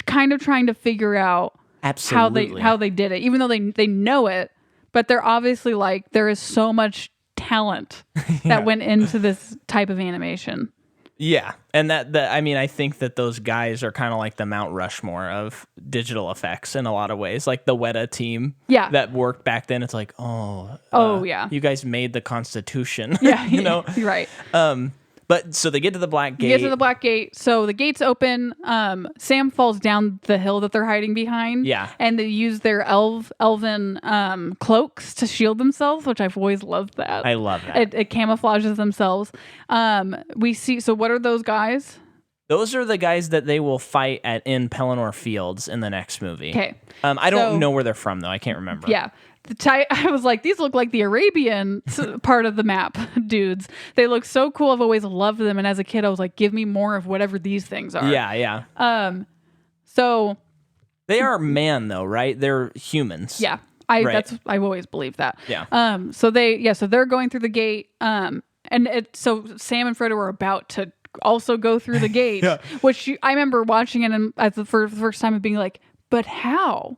kind of trying to figure out how they did it, even though they know it, but they're obviously like, there is so much talent that went into this type of animation. Yeah, and I think that those guys are kind of like the Mount Rushmore of digital effects in a lot of ways. Like the Weta team that worked back then. It's like, you guys made the Constitution. Yeah, you're right. But so they get to the Black Gate. You get to the Black Gate. So the gate's open. Sam falls down the hill that they're hiding behind. Yeah. And they use their elven cloaks to shield themselves, which I've always loved that. I love that. It camouflages themselves. We see. So what are those guys? Those are the guys that they will fight in Pelennor Fields in the next movie. Okay. I don't know where they're from, though. I can't remember. Yeah. I was like, these look like the Arabian part of the map dudes. They look so cool. I've always loved them. And as a kid, I was like, give me more of whatever these things are. Yeah, yeah. So They are man though, right? They're humans. yeah, Right. I've always believed that. Yeah. So they're going through the gate. So Sam and Frodo are about to also go through the gate, Yeah. which I remember watching it and at the first time and being like, but how?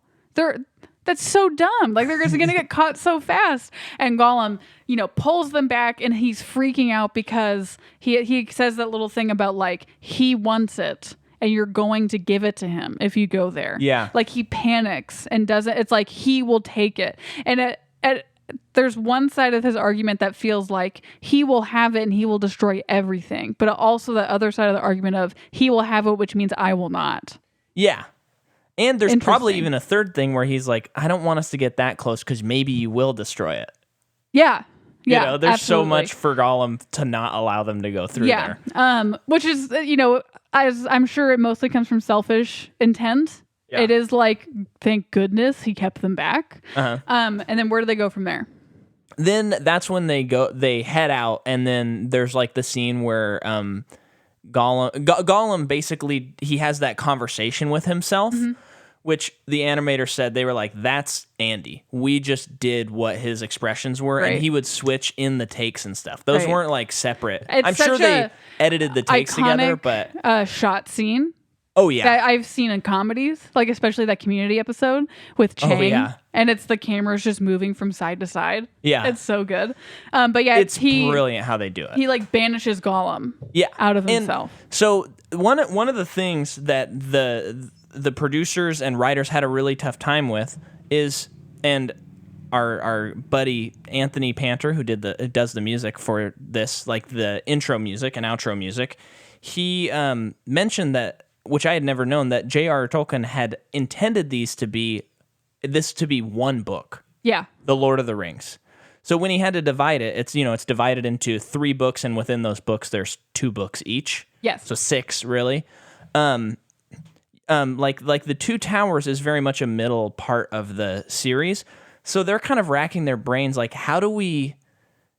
That's so dumb. Like, they're just going to get caught so fast. And Gollum, pulls them back, and he's freaking out because he says that little thing about, like, he wants it, and you're going to give it to him if you go there. Yeah. Like, he panics and doesn't. It's like he will take it. And there's one side of his argument that feels like he will have it and he will destroy everything. But also the other side of the argument of he will have it, which means I will not. Yeah. And there's probably Interesting. even a third thing where he's like, I don't want us to get that close because maybe you will destroy it. Yeah. Yeah. There's absolutely. so much for Gollum to not allow them to go through there. Which is, as I'm sure it mostly comes from selfish intent. Yeah. It is like, thank goodness he kept them back. Uh-huh. And then where do they go from there? Then that's when they head out, and then there's like the scene where Gollum basically, he has that conversation with himself, which the animator said, they were like, that's Andy. We just did what his expressions were, Right. and he would switch in the takes and stuff. Those Right. weren't like separate. It's I'm sure such they a edited the takes together, iconic, but shot scene oh yeah. that I've seen in comedies, like especially that Community episode with Chang. yeah. And it's the camera's just moving from side to side. Yeah. It's so good. But yeah, It's brilliant how they do it. He like banishes Gollum out of And himself. so one of the things that the producers and writers had a really tough time with is, and our buddy Anthony Panter, who does the music for this, like the intro music and outro music, he mentioned that, which I had never known, that J.R.R. Tolkien had intended this to be one book. Yeah. The Lord of the Rings. So when he had to divide it, it's divided into 3 books, and within those books, there's 2 books each. Yes. So 6, really. Like the Two Towers is very much a middle part of the series. So they're kind of racking their brains, like, how do we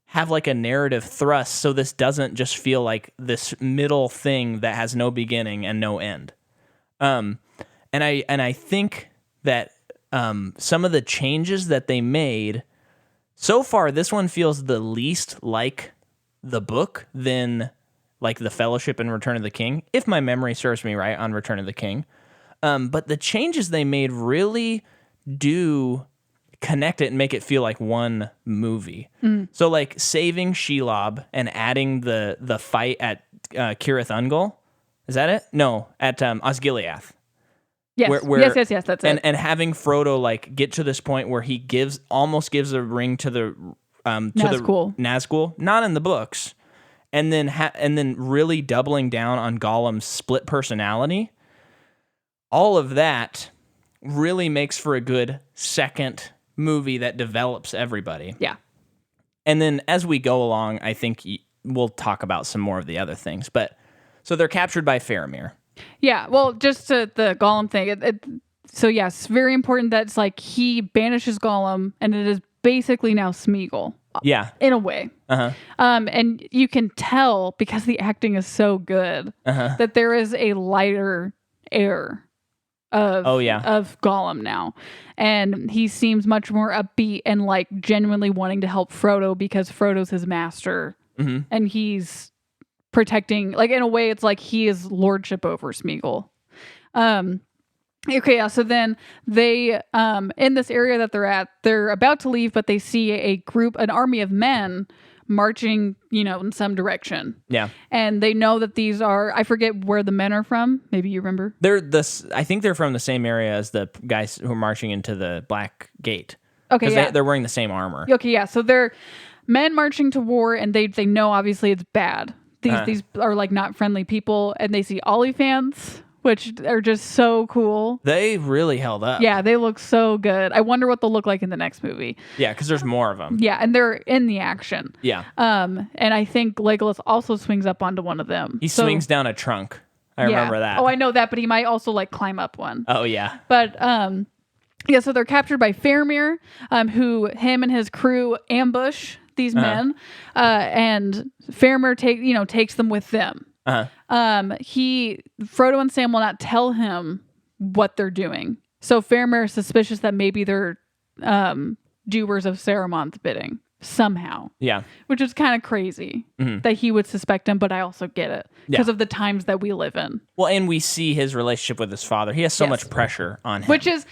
have like a narrative thrust so this doesn't just feel like this middle thing that has no beginning and no end? And I think that some of the changes that they made so far, this one feels the least like the book than like the Fellowship and Return of the King, if my memory serves me right on Return of the King. But the changes they made really do connect it and make it feel like one movie. So like saving Shelob and adding the fight at Cirith Ungol, is that it? No, at Osgiliath. Yes. Yes, that's it. And having Frodo like get to this point where he almost gives a ring to the Nazgul, not in the books, and then really doubling down on Gollum's split personality. All of that really makes for a good second movie that develops everybody. Yeah. And then as we go along, I think we'll talk about some more of the other things. But so they're captured by Faramir. Yeah, well, just to the Gollum thing. So yes, very important that it's like he banishes Gollum, and it is basically now Smeagol. Yeah, in a way. And you can tell because the acting is so good that there is a lighter air of Gollum now, and he seems much more upbeat and like genuinely wanting to help Frodo because Frodo's his master, and he's protecting, like, in a way it's like he is lordship over Smeagol. Okay, yeah, so then they in this area that they're about to leave, but they see an army of men marching, in some direction. Yeah. And they know that these are, I forget where the men are from. Maybe you remember? I think they're from the same area as the guys who are marching into the Black Gate. Okay, yeah. They're wearing the same armor. Okay, yeah. So they're men marching to war, and they know obviously it's bad. These are like not friendly people, and they see Oliphanes, which are just so cool. They really held up. Yeah, they look so good. I wonder what they'll look like in the next movie. Yeah, because there's more of them. Yeah, and they're in the action. Yeah. And I think Legolas also swings up onto one of them. He swings down a trunk. I remember that. Oh, I know that, but he might also like climb up one. Oh, yeah. But yeah, so they're captured by Faramir, who him and his crew ambush these men, and Faramir takes them with them. Frodo and Sam will not tell him what they're doing. So Faramir is suspicious that maybe they're doers of Saruman's bidding somehow. Yeah. Which is kind of crazy that he would suspect him, but I also get it because of the times that we live in. Well, and we see his relationship with his father. He has so much pressure on him. Which is,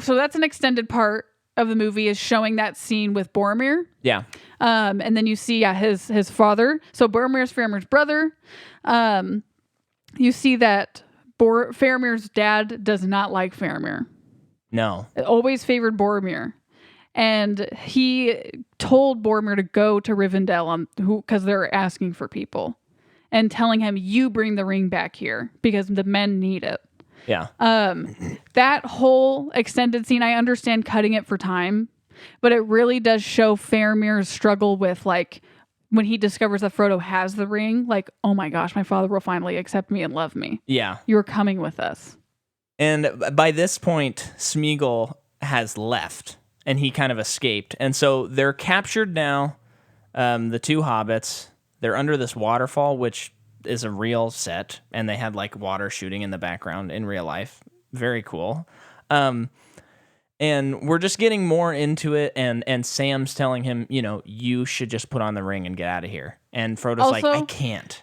so that's an extended part of the movie is showing that scene with Boromir. Yeah. And then you see his father. So Boromir's Faramir's brother. You see that Faramir's dad does not like Faramir. No. It always favored Boromir. And he told Boromir to go to Rivendell because they're asking for people. And telling him, you bring the ring back here because the men need it. Yeah. That whole extended scene, I understand cutting it for time, but it really does show Faramir's struggle with like when he discovers that Frodo has the ring, like, oh my gosh, my father will finally accept me and love me. Yeah. You're coming with us. And by this point, Smeagol has left and he kind of escaped. And so they're captured now, the two hobbits. They're under this waterfall, which is a real set, and they had like water shooting in the background in real life. Very cool. And we're just getting more into it, and Sam's telling him, you should just put on the ring and get out of here. And Frodo's also, like, I can't.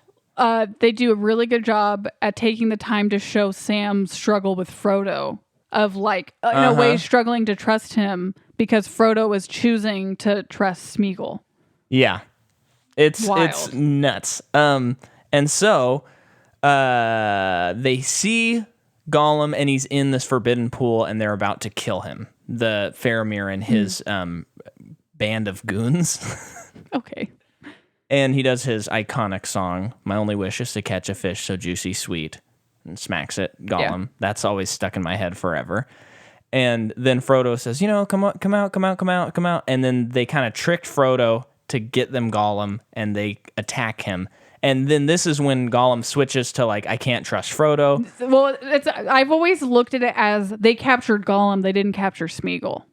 They do a really good job at taking the time to show Sam's struggle with Frodo of like, in a way, struggling to trust him because Frodo was choosing to trust Smeagol. Yeah. It's nuts. And so they see Gollum, and he's in this forbidden pool, and they're about to kill him. The Faramir and his band of goons. Okay. And he does his iconic song, "My Only Wish is to Catch a Fish So Juicy Sweet," and smacks it, Gollum. Yeah. That's always stuck in my head forever. And then Frodo says, come out. And then they kind of tricked Frodo to get them Gollum, and they attack him. And then this is when Gollum switches to like, I can't trust Frodo. Well, I've always looked at it as they captured Gollum, they didn't capture Smeagol.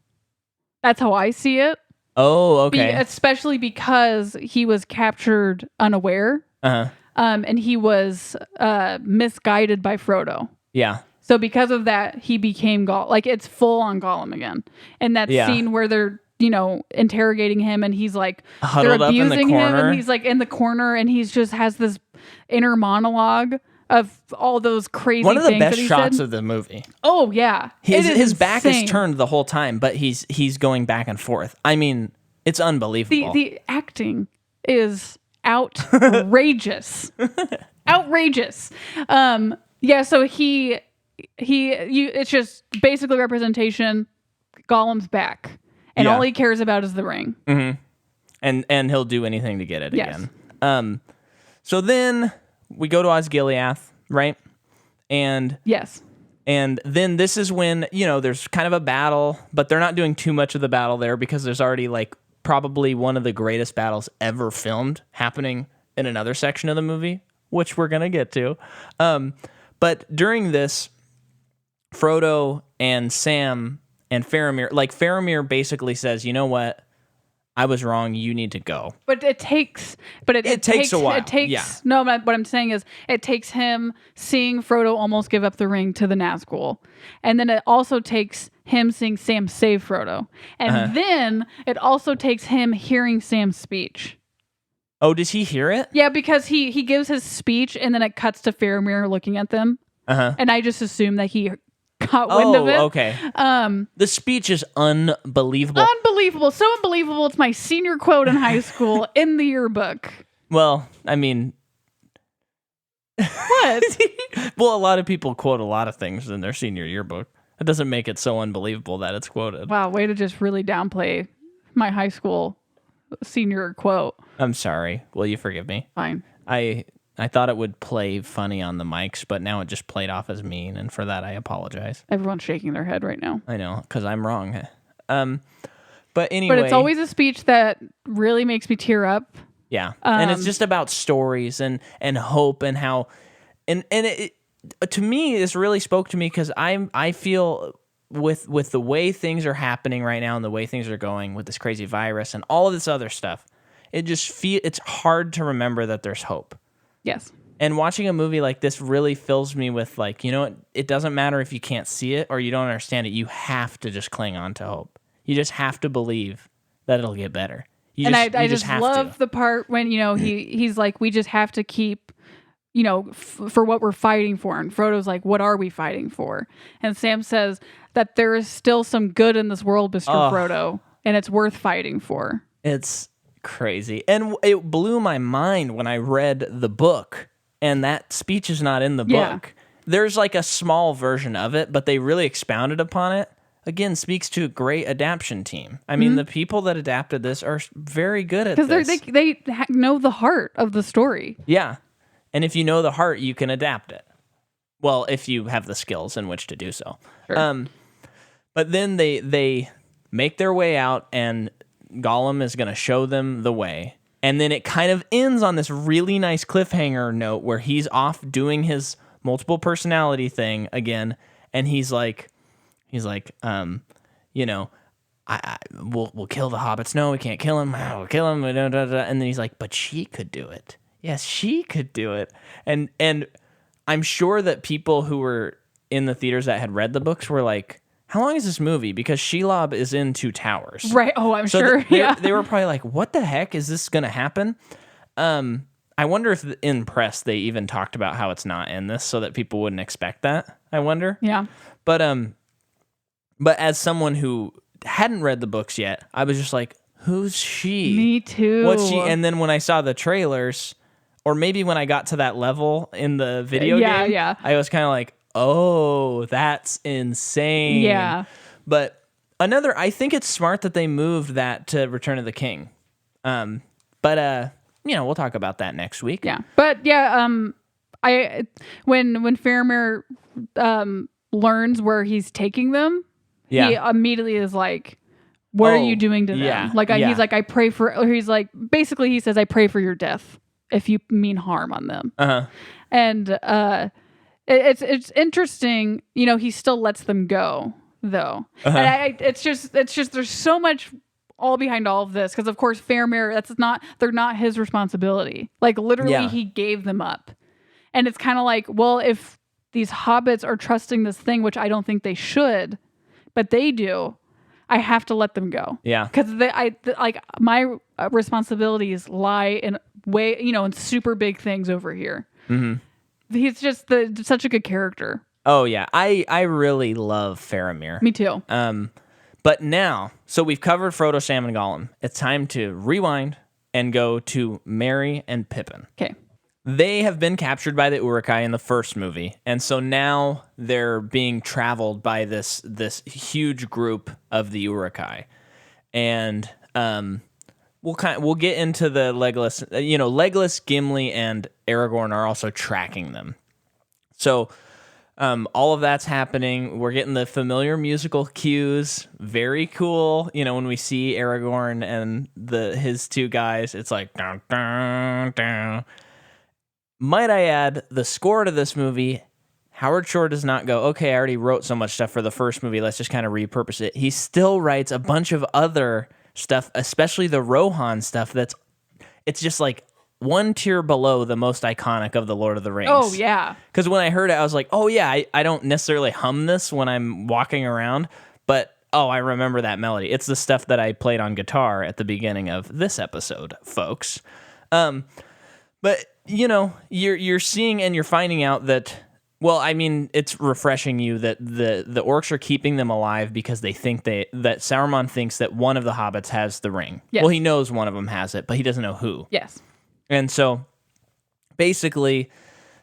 That's how I see it. Oh, okay. Especially because he was captured unaware. And he was misguided by Frodo. Yeah. So because of that, he became Gollum. Like, it's full on Gollum again. And that scene where they're, interrogating him, and he's like, huddled they're abusing up in the corner. him, and he's like in the corner, and he's just has this inner monologue of all those crazy things. One of the best shots of the movie. Oh, yeah. His back is turned the whole time, but he's going back and forth. I mean, it's unbelievable. The acting is outrageous. Outrageous. So it's just basically representation. Gollum's back. And all he cares about is the ring. Mm-hmm. And he'll do anything to get it again. So then we go to Osgiliath, right? And yes. And then this is when, there's kind of a battle, but they're not doing too much of the battle there because there's already like probably one of the greatest battles ever filmed happening in another section of the movie, which we're going to get to. But during this, Frodo and Sam and Faramir basically says, you know what? I was wrong. You need to go. But it takes a while. No, what I'm saying is it takes him seeing Frodo almost give up the ring to the Nazgul. And then it also takes him seeing Sam save Frodo. And then it also takes him hearing Sam's speech. Oh, does he hear it? Yeah, because he gives his speech and then it cuts to Faramir looking at them. And I just assume that he caught wind of it. Oh, okay. The speech is unbelievable. Unbelievable. So unbelievable. It's my senior quote in high school in the yearbook. Well, I mean... What? Well, a lot of people quote a lot of things in their senior yearbook. It doesn't make it so unbelievable that it's quoted. Wow, way to just really downplay my high school senior quote. I'm sorry. Will you forgive me? Fine. I thought it would play funny on the mics, but now it just played off as mean, and for that I apologize. Everyone's shaking their head right now. I know, because I'm wrong. But anyway... But it's always a speech that really makes me tear up. Yeah, and it's just about stories and hope and how... And it to me, this really spoke to me because I feel with the way things are happening right now and the way things are going with this crazy virus and all of this other stuff, it's hard to remember that there's hope. Yes. And watching a movie like this really fills me with like, you know, it doesn't matter if you can't see it or you don't understand it. You have to just cling on to hope. You just have to believe that it'll get better. I just love the part when, you know, he's like, we just have to keep, you know, for what we're fighting for. And Frodo's like, what are we fighting for? And Sam says that there is still some good in this world, Mr. Frodo, and it's worth fighting for. It's crazy. And it blew my mind when I read the book, and that speech is not in the book. There's like a small version of it, but they really expounded upon it. Again, speaks to a great adaptation team. I mean, the people that adapted this are very good at this. Because they know the heart of the story. Yeah. And if you know the heart, you can adapt it. Well, if you have the skills in which to do so. Sure. But then they make their way out, and Gollum is going to show them the way. And then it kind of ends on this really nice cliffhanger note where he's off doing his multiple personality thing again, and he's like, you know, we'll kill the hobbits. No, we can't kill him. We'll kill him. And then he's like, but she could do it. Yes, she could do it. And I'm sure that people who were in the theaters that had read the books were like, how long is this movie? Because Shelob is in 2 towers. Right. Oh, I'm sure. They were probably like, what the heck is this going to happen? I wonder if in press they even talked about how it's not in this so that people wouldn't expect that. I wonder. Yeah. But as someone who hadn't read the books yet, I was just like, who's she? Me too. What's she? And then when I saw the trailers, or maybe when I got to that level in the video game, I was kind of like, oh, that's insane. Yeah. But I think it's smart that they moved that to Return of the King. But you know, we'll talk about that next week. Yeah. But yeah, when Faramir learns where he's taking them, he immediately is like, what are you doing to them? He's like, I pray for, or he's like, basically he says, I pray for your death if you mean harm on them. And it's interesting, you know, he still lets them go though. And it's just there's so much all behind all of this, because of course Faramir, they're not his responsibility. Like literally he gave them up. And it's kind of like, well, if these hobbits are trusting this thing, which I don't think they should, but they do, I have to let them go. Yeah. Because my responsibilities lie in in super big things over here. Mm-hmm. He's just such a good character. Oh yeah, I really love Faramir. Me too. But now, so we've covered Frodo, Sam, and Gollum. It's time to rewind and go to Merry and Pippin. Okay. They have been captured by the Uruk-hai in the first movie, and so now they're being traveled by this huge group of the Uruk-hai, and we'll get into the Legolas. You know, Legolas, Gimli, and Aragorn are also tracking them. So all of that's happening. We're getting the familiar musical cues. Very cool. You know, when we see Aragorn and his 2 guys, it's like dun, dun, dun. Might I add, the score to this movie, Howard Shore does not go, okay, I already wrote so much stuff for the first movie, let's just kind of repurpose it. He still writes a bunch of other stuff, especially the Rohan stuff it's just like 1 tier below the most iconic of the Lord of the Rings. Oh, yeah. Because when I heard it, I was like, oh, yeah, I don't necessarily hum this when I'm walking around, but, I remember that melody. It's the stuff that I played on guitar at the beginning of this episode, folks. But, you know, you're seeing and you're finding out that, well, I mean, it's refreshing you that the orcs are keeping them alive because they think that Sauron thinks that one of the hobbits has the ring. Yes. Well, he knows one of them has it, but he doesn't know who. Yes. And so, basically,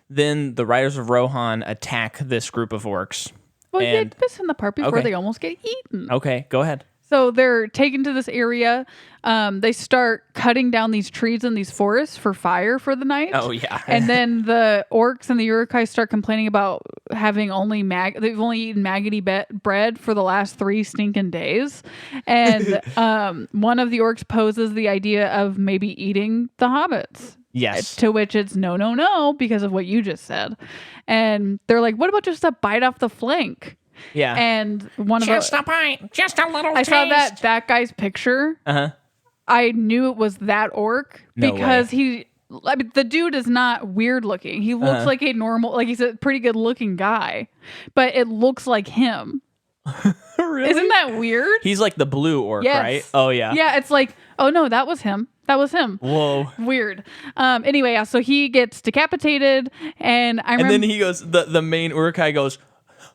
then the Riders of Rohan attack this group of orcs. Well, you get this in the part before they almost get eaten. Okay, go ahead. So they're taken to this area. They start cutting down these trees in these forests for fire for the night. Oh, yeah. And then the orcs and the Uruk-hai start complaining about having they've only eaten maggoty bread for the last 3 stinking days. And one of the orcs poses the idea of maybe eating the hobbits. Yes. To which it's no, because of what you just said. And they're like, what about just a bite off the flank? Yeah. And one of just a bite, just a little I taste. saw that guy's picture. Uh-huh. I knew it was that orc because he I mean, the dude is not weird looking. He looks like a normal, like he's a pretty good looking guy, but it looks like him. Really? Isn't that weird? He's like the blue orc, Yes. right? Oh, yeah. Yeah, it's like, oh no, that was him. That was him. Whoa. Weird. Anyway, yeah, so he gets decapitated, and I remember. And then he goes, the main Uruk-hai goes,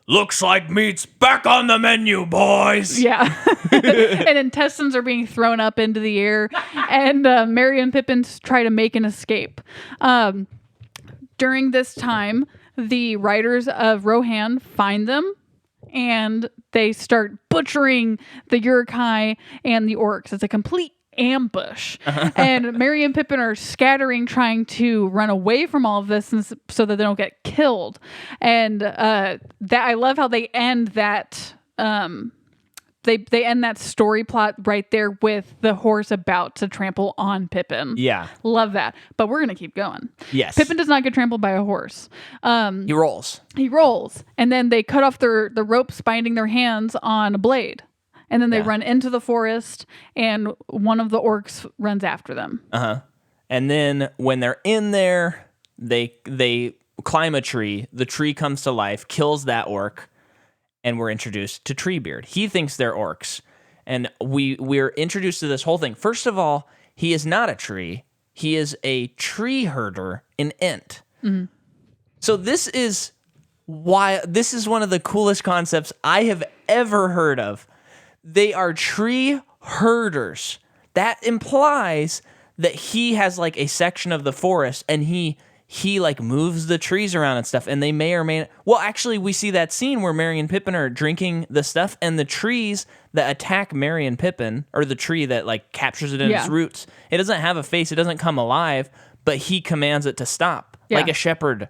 looks like meat's back on the menu, boys. Yeah. And intestines are being thrown up into the air, and Merry and Pippin try to make an escape. During this time, the riders of Rohan find them, and they start butchering the Uruk-hai and the orcs. It's a complete ambush. And Merry and Pippin are scattering, trying to run away from all of this so that they don't get killed. And that I love how they end that they end that story plot right there with the horse about to trample on Pippin. Yeah. Love that. But we're going to keep going. Yes. Pippin does not get trampled by a horse. He rolls. He rolls, and then they cut off the ropes binding their hands on a blade. And then they run into the forest, and one of the orcs runs after them. And then when they're in there, they climb a tree. The tree comes to life, kills that orc, and we're introduced to Treebeard. He thinks they're orcs. And we're introduced to this whole thing. First of all, he is not a tree. He is a tree herder in Ent. Mm-hmm. So this is one of the coolest concepts I have ever heard of. They are tree herders. That implies that he has like a section of the forest, and he like moves the trees around and stuff, and they may or may not. Well, actually, we see that scene where Merry and Pippin are drinking the stuff, and the trees that attack Merry and Pippin, or the tree that like captures it in its roots, it doesn't have a face, it doesn't come alive, but he commands it to stop, like a shepherd.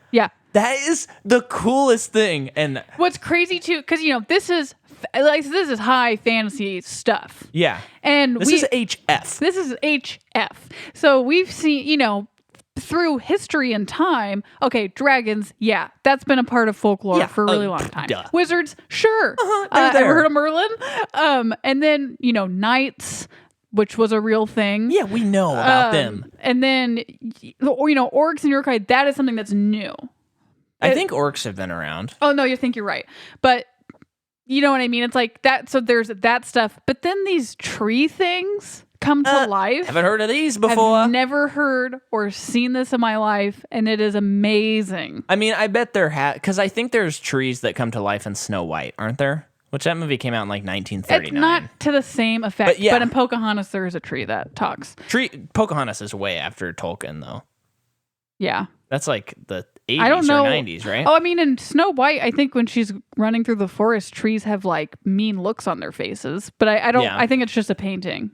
Yeah. That is the coolest thing. And what's crazy too, because this is high fantasy stuff. Yeah. And this is HF. This is HF. So we've seen, through history and time, okay, dragons, yeah, that's been a part of folklore for a really long time. Duh. Wizards, sure. They're there. Ever heard of Merlin? And then, knights, which was a real thing. Yeah, we know about them. And then, orcs and Uruk-hai, that is something that's new. I think orcs have been around. Oh, no, you think you're right. But you know what I mean? It's like that. So there's that stuff. But then these tree things come to life. Haven't heard of these before. I've never heard or seen this in my life, and it is amazing. I mean, I bet there because I think there's trees that come to life in Snow White, aren't there? Which that movie came out in like 1939. It's not to the same effect, but in Pocahontas there is a tree that talks. Pocahontas is way after Tolkien, though. Yeah. That's like the 80s I don't know. or 90s, right? Oh, I mean, in Snow White, I think when she's running through the forest, trees have like mean looks on their faces. But I don't. Yeah. I think it's just a painting.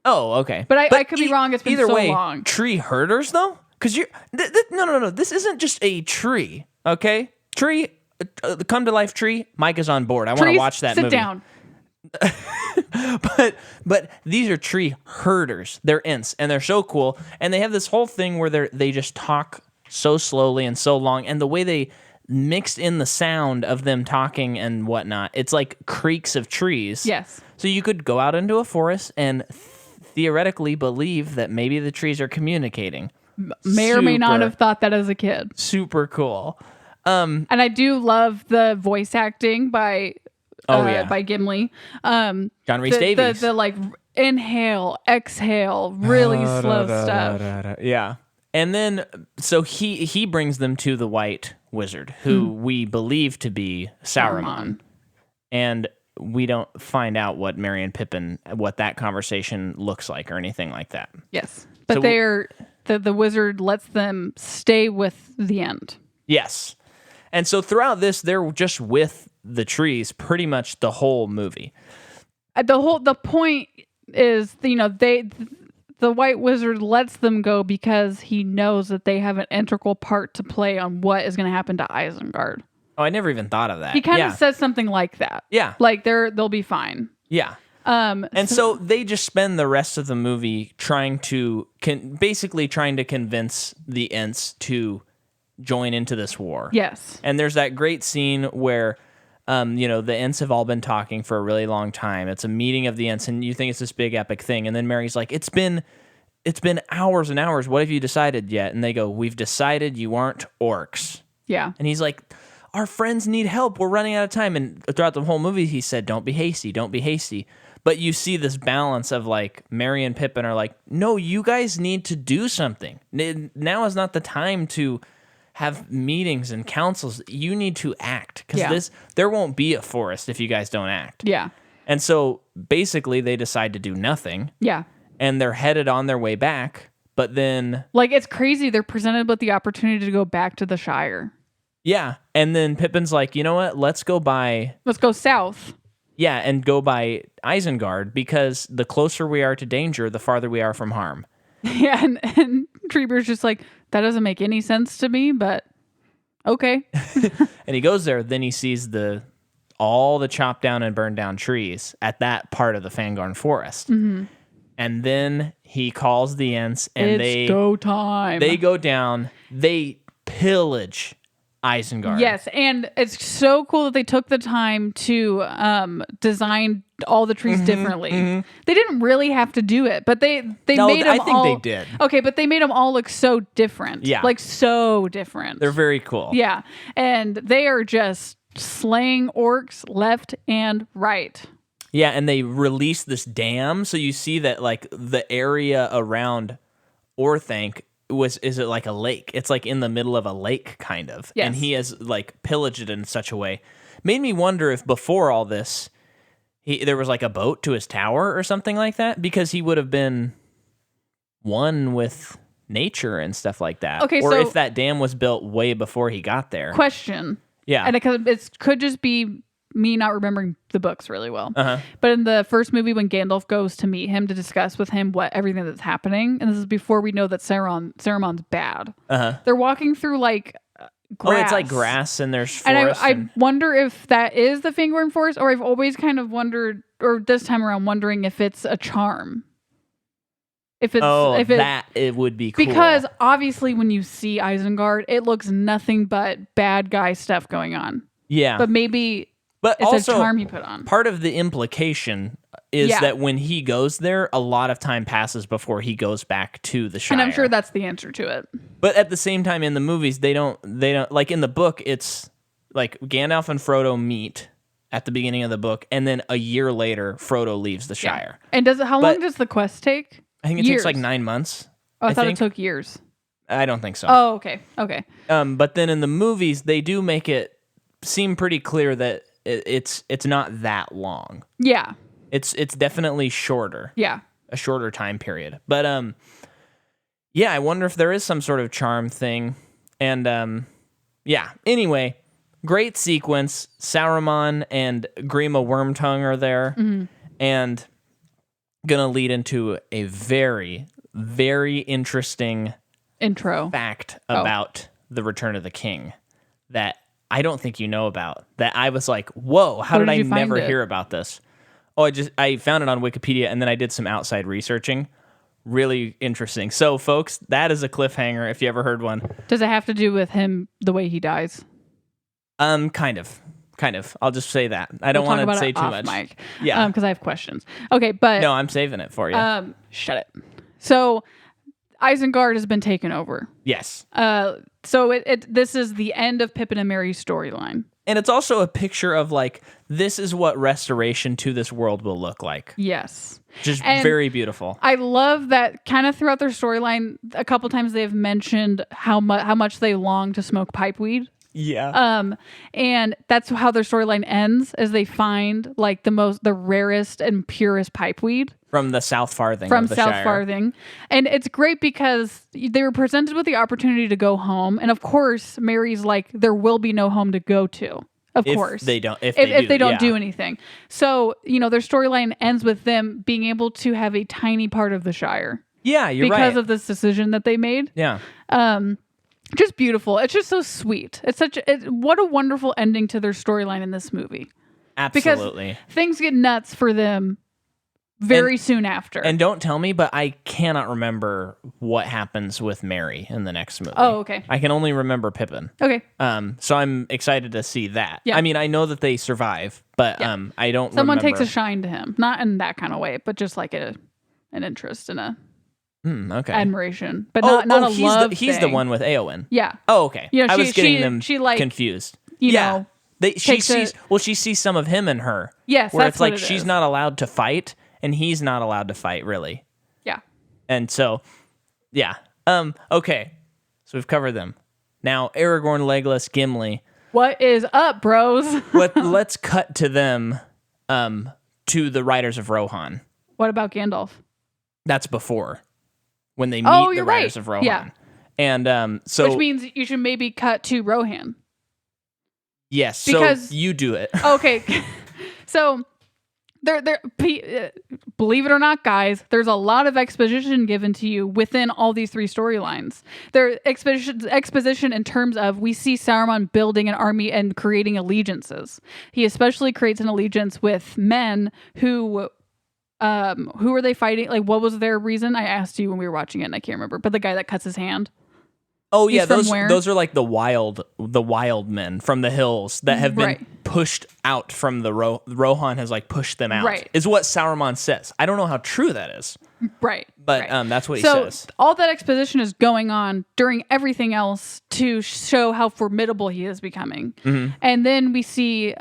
Oh, okay. But I could be wrong. It's been so long. Tree herders, though, because you're no. This isn't just a tree. Okay, tree, come to life tree. Mike is on board. I want to watch that movie. Sit down. but these are tree herders. They're Ents, and they're so cool. And they have this whole thing where they just talk so slowly and so long, and the way they mixed in the sound of them talking and whatnot, it's like creaks of trees. Yes. So you could go out into a forest and theoretically believe that maybe the trees are communicating. May or may not have thought that as a kid. Super cool. And I do love the voice acting by Gimli. John Rhys Davies. The like inhale, exhale, really slow stuff. Yeah. And then, so he brings them to the White Wizard, who we believe to be Saruman. And we don't find out what Merry and Pippin, what that conversation looks like or anything like that. Yes. But so the wizard lets them stay with the end. Yes. And so throughout this, they're just with the trees pretty much the whole movie. The point is, the White Wizard lets them go because he knows that they have an integral part to play on what is going to happen to Isengard. Oh, I never even thought of that. He kind of says something like that. Yeah. Like they'll be fine. Yeah. And so they just spend the rest of the movie trying to convince the Ents to join into this war. Yes. And there's that great scene where the Ents have all been talking for a really long time. It's a meeting of the Ents, and you think it's this big epic thing. And then Mary's like, it's been it's been hours and hours. What have you decided yet? And they go, we've decided you aren't orcs. Yeah. And he's like, our friends need help. We're running out of time. And throughout the whole movie, he said, don't be hasty. Don't be hasty. But you see this balance of like Merry and Pippin are like, no, you guys need to do something. Now is not the time to have meetings and councils. You need to act because there won't be a forest if you guys don't act. Yeah. And so basically they decide to do nothing. Yeah. And they're headed on their way back. But then... like, it's crazy. They're presented with the opportunity to go back to the Shire. Yeah. And then Pippin's like, you know what? Let's go south. Yeah, and go by Isengard because the closer we are to danger, the farther we are from harm. Yeah, and Treebeard's just like, that doesn't make any sense to me, but okay. And he goes there, then he sees all the chopped down and burned down trees at that part of the Fangorn forest. Mm-hmm. And then he calls the Ents, and it's go time. They go down, they pillage Isengard. Yes, and it's so cool that they took the time to design all the trees differently. Mm-hmm. They didn't really have to do it, but they made them all... I think they did. Okay, but they made them all look so different. Yeah. Like, so different. They're very cool. Yeah, and they are just slaying orcs left and right. Yeah, and they release this dam, so you see that, like, the area around Orthanc is it like a lake? It's like in the middle of a lake, kind of. Yes. And he has like pillaged it in such a way. Made me wonder if before all this, there was like a boat to his tower or something like that, because he would have been one with nature and stuff like that. Okay, or so if that dam was built way before he got there. Question. Yeah. And it could just be me not remembering the books really well. Uh-huh. But in the first movie, when Gandalf goes to meet him to discuss with him everything that's happening, and this is before we know that Saruman's bad. Uh-huh. They're walking through like grass. Oh, it's like grass and there's forest. And I wonder if that is the Fangorn Forest, or I've always kind of wondered, or this time around wondering if it's a charm. It would be cool. Because obviously when you see Isengard, it looks nothing but bad guy stuff going on. Yeah. But maybe... But it's also, a charm he put on. Part of the implication is that when he goes there, a lot of time passes before he goes back to the Shire. And I'm sure that's the answer to it. But at the same time, in the movies, they don't like in the book, it's like Gandalf and Frodo meet at the beginning of the book, and then a year later, Frodo leaves the Shire. And how long does the quest take? I think it takes like 9 months. Oh, I thought it took years. I don't think so. Oh, okay. Okay. But then in the movies, they do make it seem pretty clear that it's not that long. Yeah. It's definitely shorter. Yeah. A shorter time period. But yeah, I wonder if there is some sort of charm thing. And yeah. Anyway, great sequence. Saruman and Grima Wormtongue are there. Mm-hmm. And gonna lead into a very, very interesting intro fact about the Return of the King that I don't think you know about, that I was like, whoa, how did I never hear about this? Oh, I found it on Wikipedia, and then I did some outside researching. Really interesting. So, folks, that is a cliffhanger, if you ever heard one. Does it have to do with him, the way he dies? Kind of. I'll just say that. I don't want to say too much. Mic. Yeah. Because I have questions. Okay, but... No, I'm saving it for you. Shut it. So... Isengard has been taken over. Yes. So this is the end of Pippin and Merry's storyline. And it's also a picture of like, this is what restoration to this world will look like. Yes. Just very beautiful. I love that kind of throughout their storyline, a couple times they've mentioned how much they long to smoke pipeweed. Yeah. And that's how their storyline ends, as they find like the rarest and purest pipeweed. From the South Farthing. From South Farthing. And it's great because they were presented with the opportunity to go home. And of course, Mary's like, there will be no home to go to. Of course. If they don't do anything. So, their storyline ends with them being able to have a tiny part of the Shire. Yeah, you're right. Because of this decision that they made. Yeah. Just beautiful. It's just so sweet. What a wonderful ending to their storyline in this movie. Absolutely. Because things get nuts for them very soon after. And don't tell me, but I cannot remember what happens with Merry in the next movie. Oh, okay. I can only remember Pippin. Okay. So I'm excited to see that. Yeah. I mean, I know that they survive, but I don't Someone remember. takes a shine to him. Not in that kind of way, but just like an interest in a Okay. admiration, but not a love he's the thing. one with Eowyn. Yeah. Oh, okay. You know, I was getting them like, confused. You know, she sees some of him in her. Yes, where that's it's like what it she's is. not allowed to fight, and he's not allowed to fight, really. Yeah. And so, yeah. Okay. So we've covered them. Now, Aragorn, Legolas, Gimli. What is up, bros? Let's cut to them, to the Riders of Rohan. What about Gandalf? That's before, when they meet the Riders of Rohan. Yeah. And so, which means you should maybe cut to Rohan. Yes, because so you do it. Okay, so believe it or not, guys, there's a lot of exposition given to you within all these three storylines. There exposition in terms of we see Saruman building an army and creating allegiances. He especially creates an allegiance with men who are they fighting? Like, what was their reason? I asked you when we were watching it, and I can't remember. But the guy that cuts his hand. Oh yeah, those are like the wild men from the hills that have been pushed out from the Rohan has like pushed them out. Right. Is what Saruman says. I don't know how true that is. Right. But that's what he says. So all that exposition is going on during everything else to show how formidable he is becoming. Mm-hmm. And then we see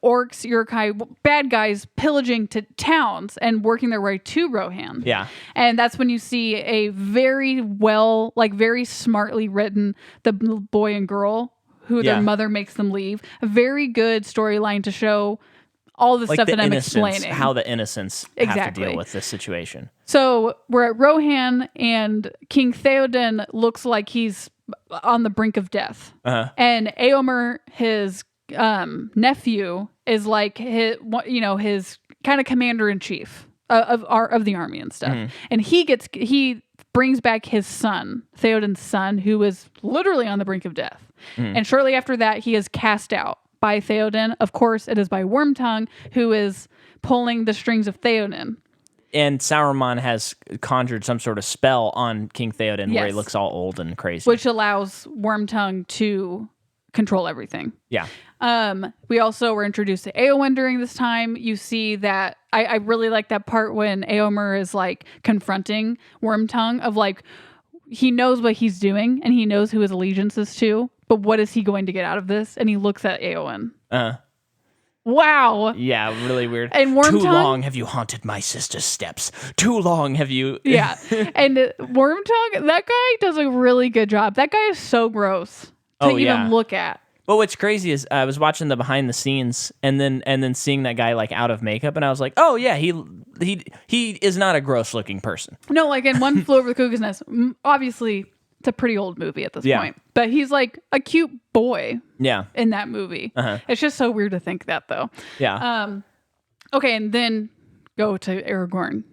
orcs, Uruk-hai, bad guys pillaging to towns and working their way to Rohan. Yeah. And that's when you see a very very smartly written the boy and girl who their mother makes them leave. A very good storyline to show all the stuff that I'm explaining. How the innocents have to deal with this situation. So we're at Rohan, and King Theoden looks like he's on the brink of death. Uh-huh. And Éomer, his nephew, is like his kind of commander in chief of the army and stuff. Mm-hmm. And he brings back his son, Theoden's son, who is literally on the brink of death. Mm-hmm. And shortly after that, he is cast out by Theoden. Of course, it is by Wormtongue, who is pulling the strings of Theoden. And Saruman has conjured some sort of spell on King Theoden where he looks all old and crazy. Which allows Wormtongue to control everything. Yeah. We also were introduced to Éowyn during this time. You see that I really like that part when Éomer is like confronting Wormtongue of like, he knows what he's doing and he knows who his allegiance is to, but what is he going to get out of this? And he looks at Éowyn. Wow. Yeah, really weird. And Wormtongue, too long have you haunted my sister's steps. Too long have you... Yeah. And Wormtongue, that guy does a really good job. That guy is so gross to even look at. But what's crazy is I was watching the behind the scenes and then seeing that guy like out of makeup, and I was like, oh yeah, he is not a gross looking person. No, like in One Flew Over the Cuckoo's Nest, obviously it's a pretty old movie at this point, but he's like a cute boy. Yeah. In that movie, It's just so weird to think that though. Yeah. Okay, and then go to Aragorn.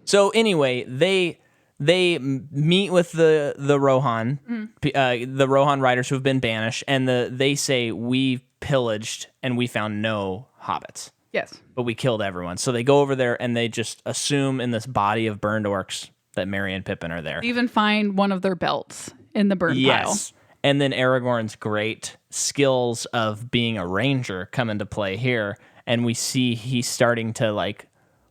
So anyway, they meet with the Rohan, the Rohan riders who have been banished, and they say, we pillaged and we found no hobbits. Yes. But we killed everyone. So they go over there and they just assume in this body of burned orcs that Merry and Pippin are there. They even find one of their belts in the burn pile. And then Aragorn's great skills of being a ranger come into play here, and we see he's starting to like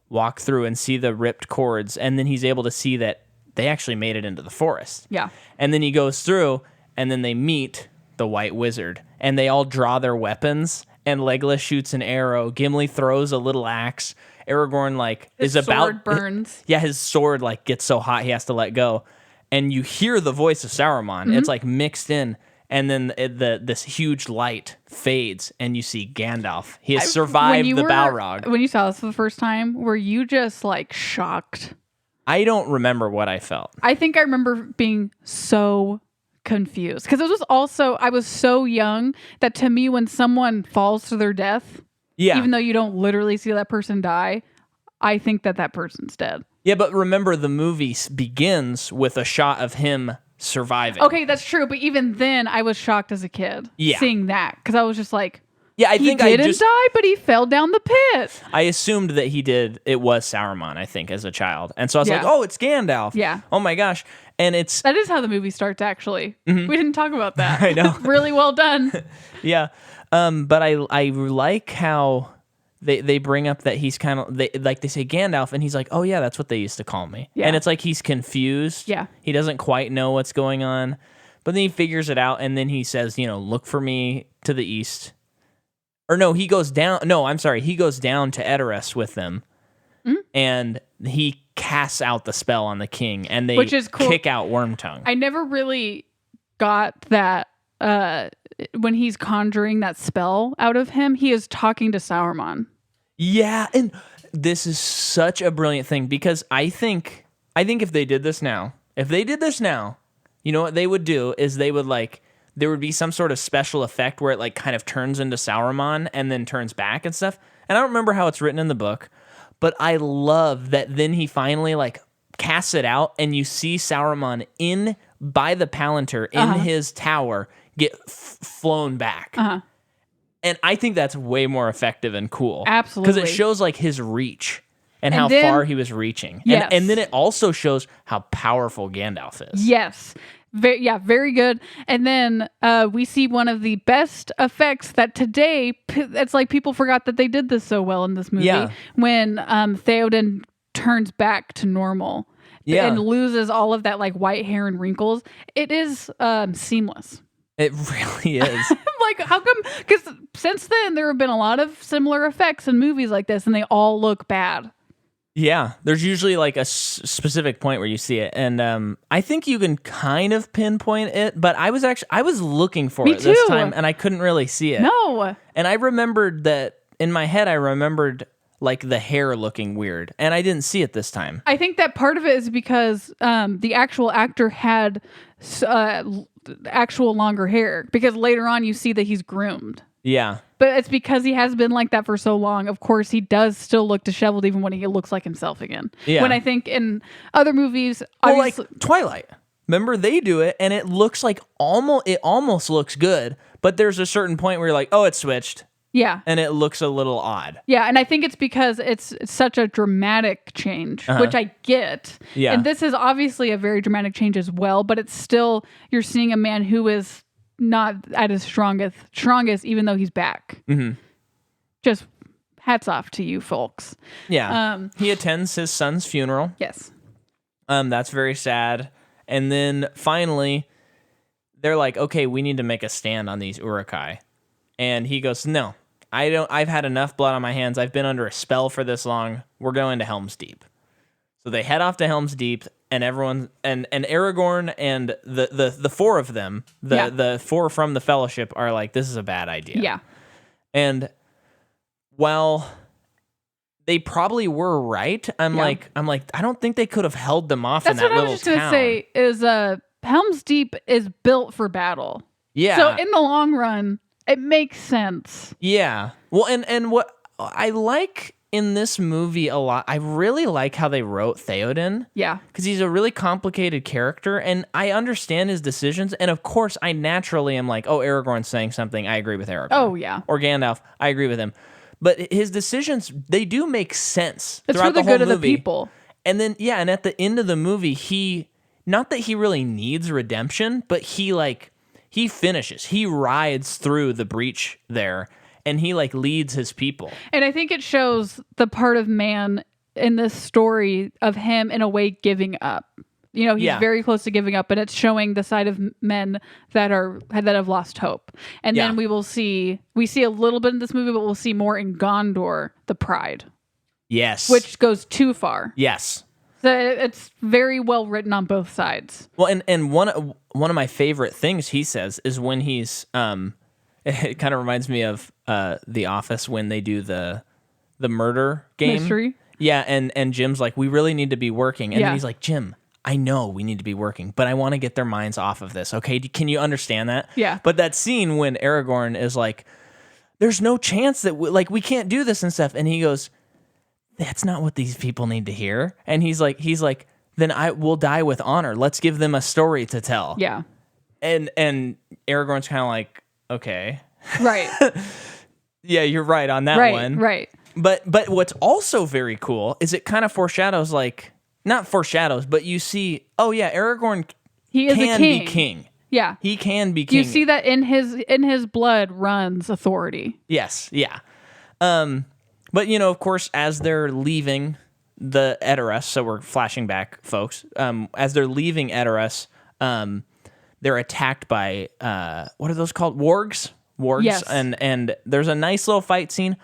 walk through and see the ripped cords, and then he's able to see that they actually made it into the forest. Yeah. And then he goes through, and then they meet the White Wizard, and they all draw their weapons, and Legolas shoots an arrow. Gimli throws a little axe. Aragorn his sword burns. Yeah, his sword gets so hot he has to let go. And you hear the voice of Saruman. Mm-hmm. It's mixed in, and then this huge light fades, and you see Gandalf. He has survived the Balrog. When you saw this for the first time, were you just shocked? I don't remember what I felt. I think I remember being so confused because it was also, I was so young that to me, when someone falls to their death, even though you don't literally see that person die, I think that person's dead. Yeah, but remember, the movie begins with a shot of him surviving. Okay, that's true. But even then, I was shocked as a kid seeing that because I was just like, I think he didn't die, but he fell down the pit. I assumed that he did. It was Saruman, I think, as a child. And so I was like, oh, it's Gandalf. Yeah. Oh my gosh. And that is how the movie starts, actually. Mm-hmm. We didn't talk about that. I know. Really well done. Yeah. But I like how they bring up that he's kind of, they say Gandalf, and he's like, oh yeah, that's what they used to call me. Yeah. And it's like he's confused. Yeah. He doesn't quite know what's going on, but then he figures it out, and then he says, look for me to the east. Or no, he goes down. No, I'm sorry. He goes down to Edoras with them, and he casts out the spell on the king, and they Which is cool. kick out Wormtongue. I never really got that when he's conjuring that spell out of him, he is talking to Sauron. Yeah, and this is such a brilliant thing, because I think if they did this now, you know what they would do is they would there would be some sort of special effect where it kind of turns into Sauron and then turns back and stuff. And I don't remember how it's written in the book, but I love that then he finally casts it out, and you see Sauron by the Palantir in his tower get flown back. And I think that's way more effective and cool. Absolutely. Because it shows his reach and how then, far he was reaching. Yes. And then it also shows how powerful Gandalf is. Yes. Very good. And then we see one of the best effects that today, it's like people forgot that they did this so well in this movie. Yeah. When Theoden turns back to normal and loses all of that white hair and wrinkles. It is seamless. It really is. How come? Because since then, there have been a lot of similar effects in movies like this, and they all look bad. Yeah, there's usually a specific point where you see it, and I think you can kind of pinpoint it. But I was looking for it this time, and I couldn't really see it. No, and I remembered that in my head. I remembered the hair looking weird, and I didn't see it this time. I think that part of it is because the actual actor had actual longer hair. Because later on, you see that he's groomed. Yeah. But it's because he has been like that for so long. Of course, he does still look disheveled even when he looks like himself again. Yeah. When I think in other movies, like Twilight. Remember, they do it, and it looks almost looks good, but there's a certain point where you're like, oh, it switched. Yeah. And it looks a little odd. Yeah, and I think it's because it's such a dramatic change, which I get. Yeah. And this is obviously a very dramatic change as well, but it's still, you're seeing a man who is not at his strongest, even though he's back. Mm-hmm. Just hats off to you folks. Yeah. He attends his son's funeral. Yes. That's very sad. And then finally, they're like, okay, we need to make a stand on these Uruk-hai. And he goes, no, I've had enough blood on my hands. I've been under a spell for this long. We're going to Helm's Deep. So they head off to Helm's Deep, and everyone and Aragorn and the four of them, the four from the Fellowship are like, this is a bad idea. Yeah. And while they probably were right, I'm like, I don't think they could have held them off in that little town. That's what I was just going to say is Helm's Deep is built for battle. Yeah. So in the long run, it makes sense. Yeah. Well, and what I like in this movie a lot, I really like how they wrote Theoden. Yeah. Because he's a really complicated character, and I understand his decisions. And of course, I naturally am like, oh, Aragorn's saying something. I agree with Aragorn. Oh, yeah. Or Gandalf. I agree with him. But his decisions, they do make sense it's throughout for the the whole good movie. Of the people. And then, yeah, and at the end of the movie, not that he really needs redemption, but he finishes. He rides through the breach there, and he leads his people. And I think it shows the part of man in this story of him in a way giving up. He's very close to giving up, and it's showing the side of men that have lost hope. And then we see a little bit in this movie, but we'll see more in Gondor, the pride. Yes. Which goes too far. Yes. So it's very well written on both sides. Well, and one of my favorite things he says is when he's it kind of reminds me of The Office when they do the murder game. Mystery. Yeah, and Jim's like, we really need to be working. And then he's like, Jim, I know we need to be working, but I want to get their minds off of this. Okay, can you understand that? Yeah. But that scene when Aragorn is like, there's no chance that we can't do this and stuff. And he goes, that's not what these people need to hear. And he's like, then I will die with honor. Let's give them a story to tell. Yeah. And Aragorn's kind of like, okay. Right. Yeah, you're right on that one. Right. But what's also very cool is it kind of foreshadows not foreshadows, but you see, oh yeah, Aragorn can be king. Yeah. He can be king. You see that in his blood runs authority. Yes, yeah. But, of course, as they're leaving the Edoras, so we're flashing back, folks, as they're leaving Edoras, they're attacked by, what are those called? Wargs? Wargs. Yes. And there's a nice little fight scene.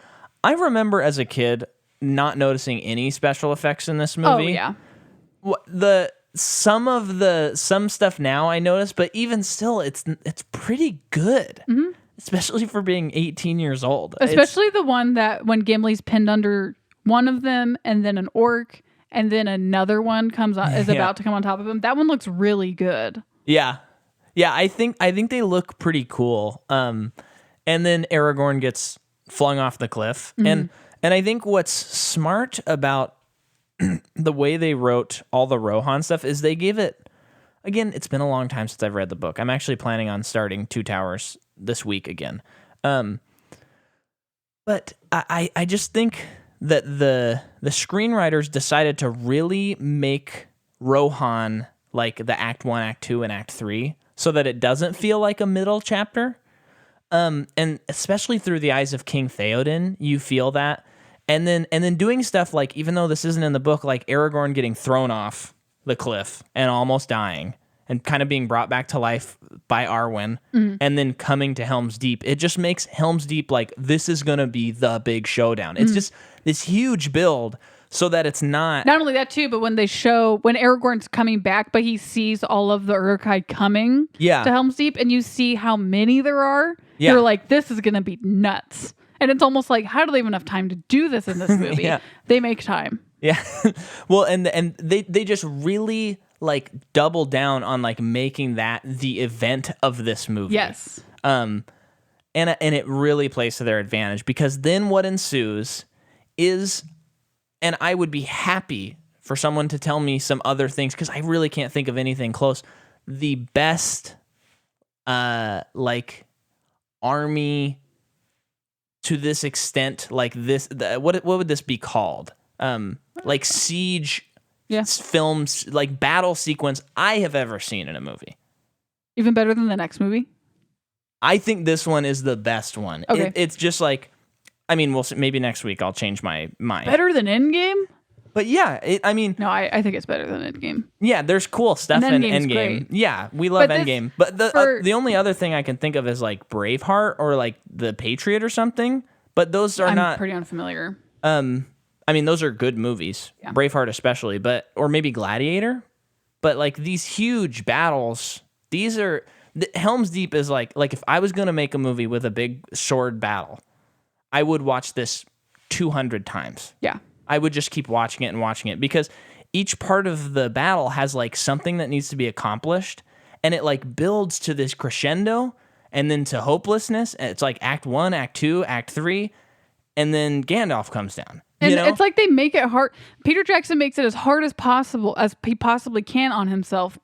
I remember as a kid not noticing any special effects in this movie. Oh, yeah. Some stuff now I notice, but even still, it's pretty good. Mm-hmm. Especially for being 18 years old. Especially the one that when Gimli's pinned under one of them and then an orc and then another one is about to come on top of him. That one looks really good. Yeah. Yeah, I think they look pretty cool. And then Aragorn gets flung off the cliff. Mm-hmm. And I think what's smart about the way they wrote all the Rohan stuff is they gave it, again, it's been a long time since I've read the book. I'm actually planning on starting Two Towers this week again. But I just think that the screenwriters decided to really make Rohan like the Act 1, Act 2, and Act 3 so that it doesn't feel like a middle chapter. And especially through the eyes of King Theoden, you feel that. And then doing stuff like, even though this isn't in the book, like Aragorn getting thrown off the cliff and almost dying and kind of being brought back to life by Arwen, and then coming to Helm's Deep. It just makes Helm's Deep like, this is going to be the big showdown. It's just this huge build so that it's not... Not only that, too, but when Aragorn's coming back, but he sees all of the Uruk-hai coming to Helm's Deep, and you see how many there are, you're like, this is going to be nuts. And it's almost like, how do they even have time to do this in this movie? They make time. Yeah. Well, and they just really... like double down on like making that the event of this movie. Yes. And it really plays to their advantage, because then what ensues is, and I would be happy for someone to tell me some other things, because I really can't think of anything close. The best like army to this extent, like this, what would this be called? Like siege films, like battle sequence I have ever seen in a movie. Even better than the next movie? I think this one is the best one. Okay. It's just like, I mean, maybe next week I'll change my mind. Better than Endgame? But yeah, No, I think it's better than Endgame. Yeah, there's cool stuff in Endgame. Great. Yeah, we love Endgame. But the only other thing I can think of is like Braveheart or like The Patriot or something. But those are I'm pretty unfamiliar. I mean, those are good movies, Braveheart especially, or maybe Gladiator. But like these huge battles, Helm's Deep is like if I was going to make a movie with a big sword battle, I would watch this 200 times. Yeah. I would just keep watching it because each part of the battle has like something that needs to be accomplished, and it like builds to this crescendo and then to hopelessness. And it's like Act 1, Act 2, Act 3, and then Gandalf comes down. And it's like they make it hard. Peter Jackson makes it as hard as possible, as he possibly can on himself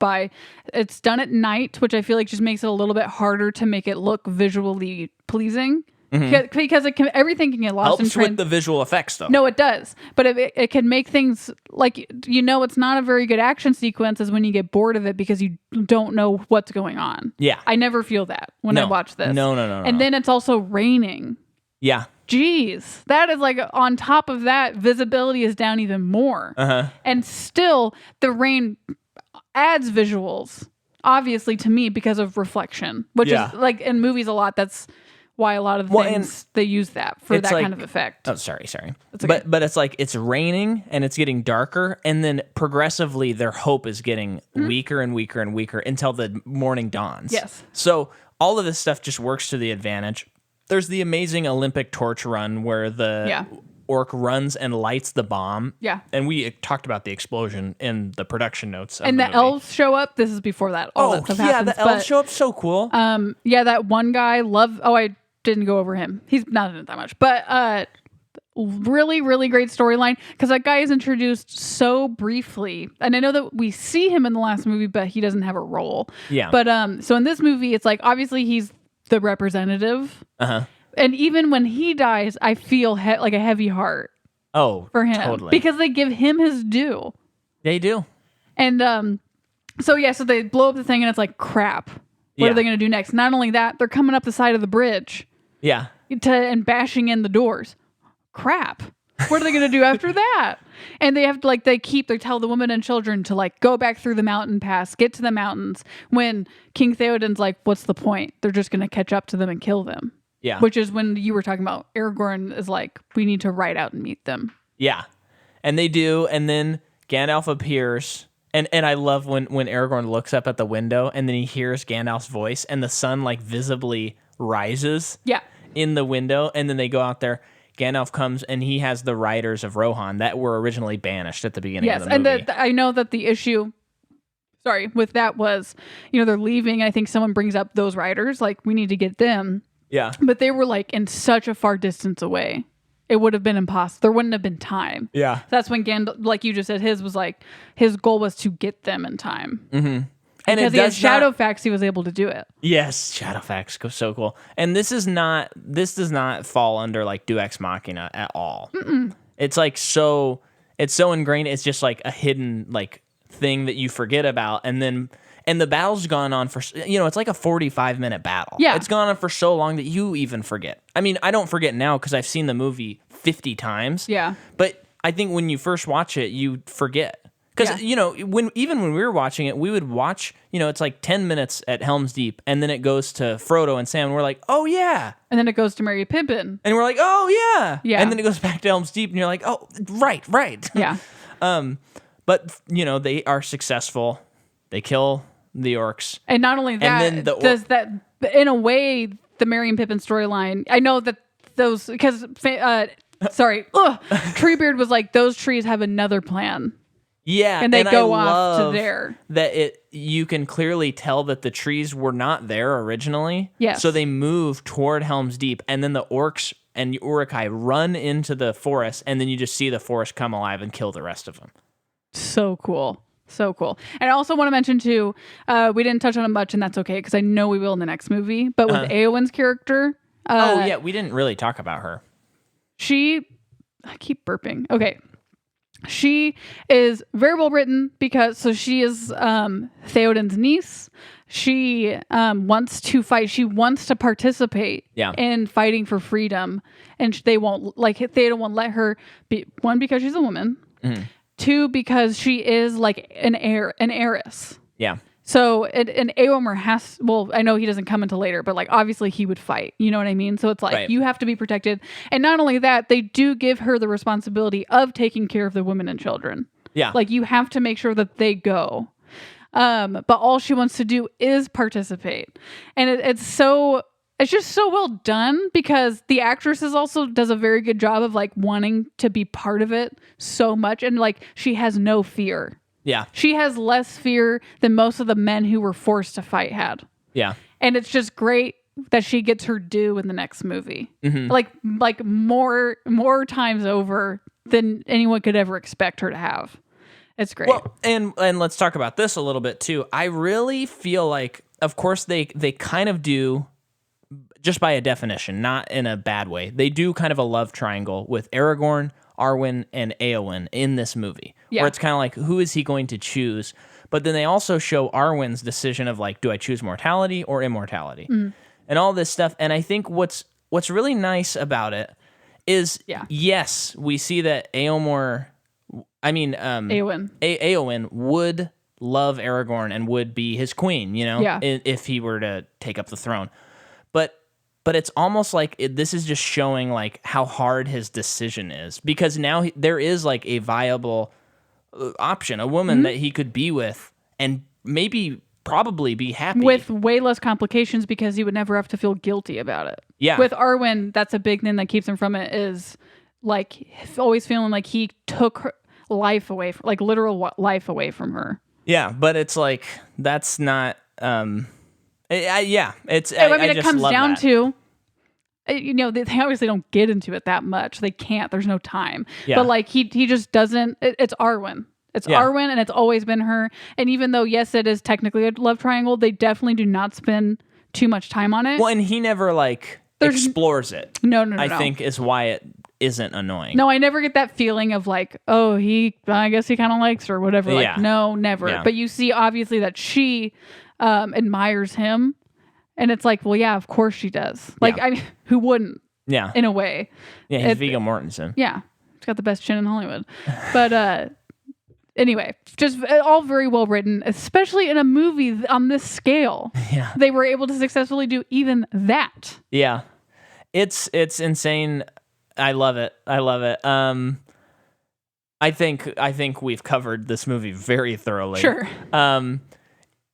it's done at night, which I feel like just makes it a little bit harder to make it look visually pleasing. Mm-hmm. Because everything can get lost. Helps with the visual effects, though. No, it does. But it can make things like, it's not a very good action sequence is when you get bored of it because you don't know what's going on. Yeah. I never feel that when I watch this. No. And then it's also raining. Yeah. Jeez, that is like on top of that, visibility is down even more. Uh-huh. And still, the rain adds visuals, obviously, to me because of reflection, which is like in movies a lot. That's why a lot of things they use that for that kind of effect. Oh, sorry. Okay. But it's like it's raining and it's getting darker, and then progressively their hope is getting weaker and weaker and weaker until the morning dawns. Yes. So all of this stuff just works to the advantage. There's the amazing Olympic torch run where the orc runs and lights the bomb. Yeah. And we talked about the explosion in the production notes. And the elves show up. This is before that. All that stuff happens. The elves show up. So cool. That one guy, I didn't go over him. He's not in it that much. But really, really great storyline because that guy is introduced so briefly. And I know that we see him in the last movie, but he doesn't have a role. Yeah. But so in this movie, it's like, obviously he's the representative. Uh-huh. And even when he dies, I feel like a heavy heart. Oh, for him. Totally. Because they give him his due. They do. And so they blow up the thing and it's like, crap. What are they going to do next? Not only that, they're coming up the side of the bridge. Yeah. And bashing in the doors. crap. What are they going to do after that? And they have to they tell the women and children to go back through the mountain pass, get to the mountains, when King Theoden's like, what's the point? They're just going to catch up to them and kill them. Yeah. Which is when you were talking about Aragorn is like, we need to ride out and meet them. Yeah. And they do. And then Gandalf appears. And I love when Aragorn looks up at the window and then he hears Gandalf's voice and the sun visibly rises in the window. And then they go out there. Gandalf comes and he has the riders of Rohan that were originally banished at the beginning of the movie. Yes, and I know that the issue, with that was, they're leaving. I think someone brings up those riders, we need to get them. Yeah. But they were in such a far distance away. It would have been impossible. There wouldn't have been time. Yeah. That's when Gandalf, like you just said, his goal was to get them in time. Mm-hmm. And because he had Shadowfax, he was able to do it. Yes, Shadowfax goes so cool. And this does not fall under Deus Ex Machina at all. Mm-mm. It's it's so ingrained. It's just a hidden thing that you forget about, and the battle's gone on for it's a 45-minute battle. Yeah, it's gone on for so long that you even forget. I mean, I don't forget now because I've seen the movie 50 times. Yeah, but I think when you first watch it, you forget. Because, when we were watching it, we would watch, it's 10 minutes at Helm's Deep, and then it goes to Frodo and Sam, and we're like, oh, yeah. And then it goes to Merry Pippin. And we're like, oh, yeah. Yeah. And then it goes back to Helm's Deep, and you're like, oh, right. Yeah. But, they are successful. They kill the orcs. And not only that, does that, in a way, the Merry and Pippin storyline, I know that those, because, Treebeard was like, those trees have another plan. Yeah, and they go off to there. That you can clearly tell that the trees were not there originally. Yes. So they move toward Helm's Deep, and then the orcs and Uruk-hai run into the forest, and then you just see the forest come alive and kill the rest of them. So cool. So cool. And I also want to mention too, we didn't touch on it much, and that's okay, because I know we will in the next movie, but with Éowyn's character. We didn't really talk about her. I keep burping. Okay. She is very well written because she is Theoden's niece. She wants to fight. She wants to participate in fighting for freedom, and Theoden won't let her be. One, because she's a woman. Mm-hmm. Two, because she is an heiress. Yeah. So an Éomer has. Well, I know he doesn't come until later, but obviously he would fight. You know what I mean? So it's you have to be protected, and not only that, they do give her the responsibility of taking care of the women and children. Yeah. You have to make sure that they go. But all she wants to do is participate, and it's just so well done because the actress also does a very good job of wanting to be part of it so much, and she has no fear. Yeah. She has less fear than most of the men who were forced to fight had. Yeah. And it's just great that she gets her due in the next movie. Mm-hmm. More times over than anyone could ever expect her to have. It's great. Well, and let's talk about this a little bit too. I really feel of course they kind of do, just by a definition, not in a bad way. They do kind of a love triangle with Aragorn, Arwen, and Éowyn in this movie, where it's kind of who is he going to choose? But then they also show Arwen's decision of do I choose mortality or immortality, and all this stuff. And I think what's really nice about it is, yes, we see that Éowyn would love Aragorn and would be his queen, if he were to take up the throne, But it's almost this is just showing how hard his decision is, because now there is a viable option, a woman that he could be with and probably be happy with way less complications, because he would never have to feel guilty about it. Yeah. With Arwen, that's a big thing that keeps him from it, is always feeling he took her life away, literal life away from her. Yeah, but it's that's not. It's. It comes down to, they obviously don't get into it that much. They can't. There's no time. Yeah. But he just doesn't. It's Arwen. It's Arwen, and it's always been her. And even though yes, it is technically a love triangle, they definitely do not spend too much time on it. Well, and he never explores it. No. I think is why it isn't annoying. No, I never get that feeling of I guess he kind of likes her or whatever. No, never. Yeah. But you see obviously that she admires him, and it's well, yeah, of course she does. I mean, who wouldn't? Yeah. in a way. Yeah, he's Viggo Mortensen. Yeah. He's got the best chin in Hollywood. But anyway, just all very well written, especially in a movie on this scale. Yeah. They were able to successfully do even that. Yeah. It's insane. I love it. I think we've covered this movie very thoroughly. Sure.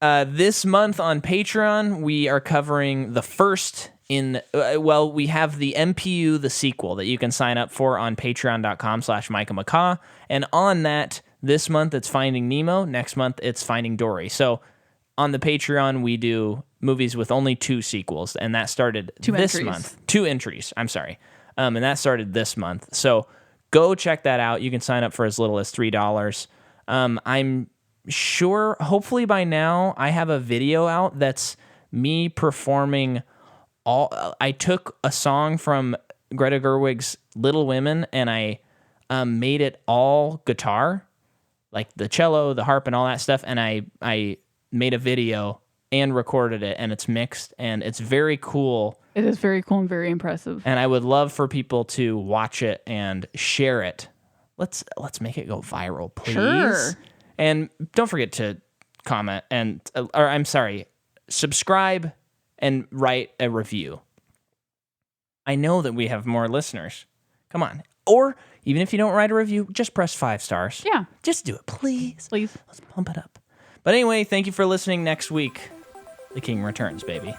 This month on Patreon, we are covering the first in, we have the MPU, the sequel that you can sign up for on patreon.com/MicahMcCaw. And on that, this month it's Finding Nemo. Next month it's Finding Dory. So on the Patreon, we do movies with only 2 sequels, and that started this month. 2 entries, I'm sorry. And that started this month. So go check that out. You can sign up for as little as $3. I'm sure, hopefully by now, I have a video out that's me performing I took a song from Greta Gerwig's Little Women, and I made it all guitar, like the cello, the harp, and all that stuff, and I made a video and recorded it, and it's mixed, and it's very cool. It is very cool and very impressive. And I would love for people to watch it and share it. Let's make it go viral, please. Sure. And don't forget to comment subscribe and write a review. I know that we have more listeners. Come on. Or even if you don't write a review, just press 5 stars. Yeah. Just do it, please. Please. Let's pump it up. But anyway, thank you for listening. Next week, the King returns, baby.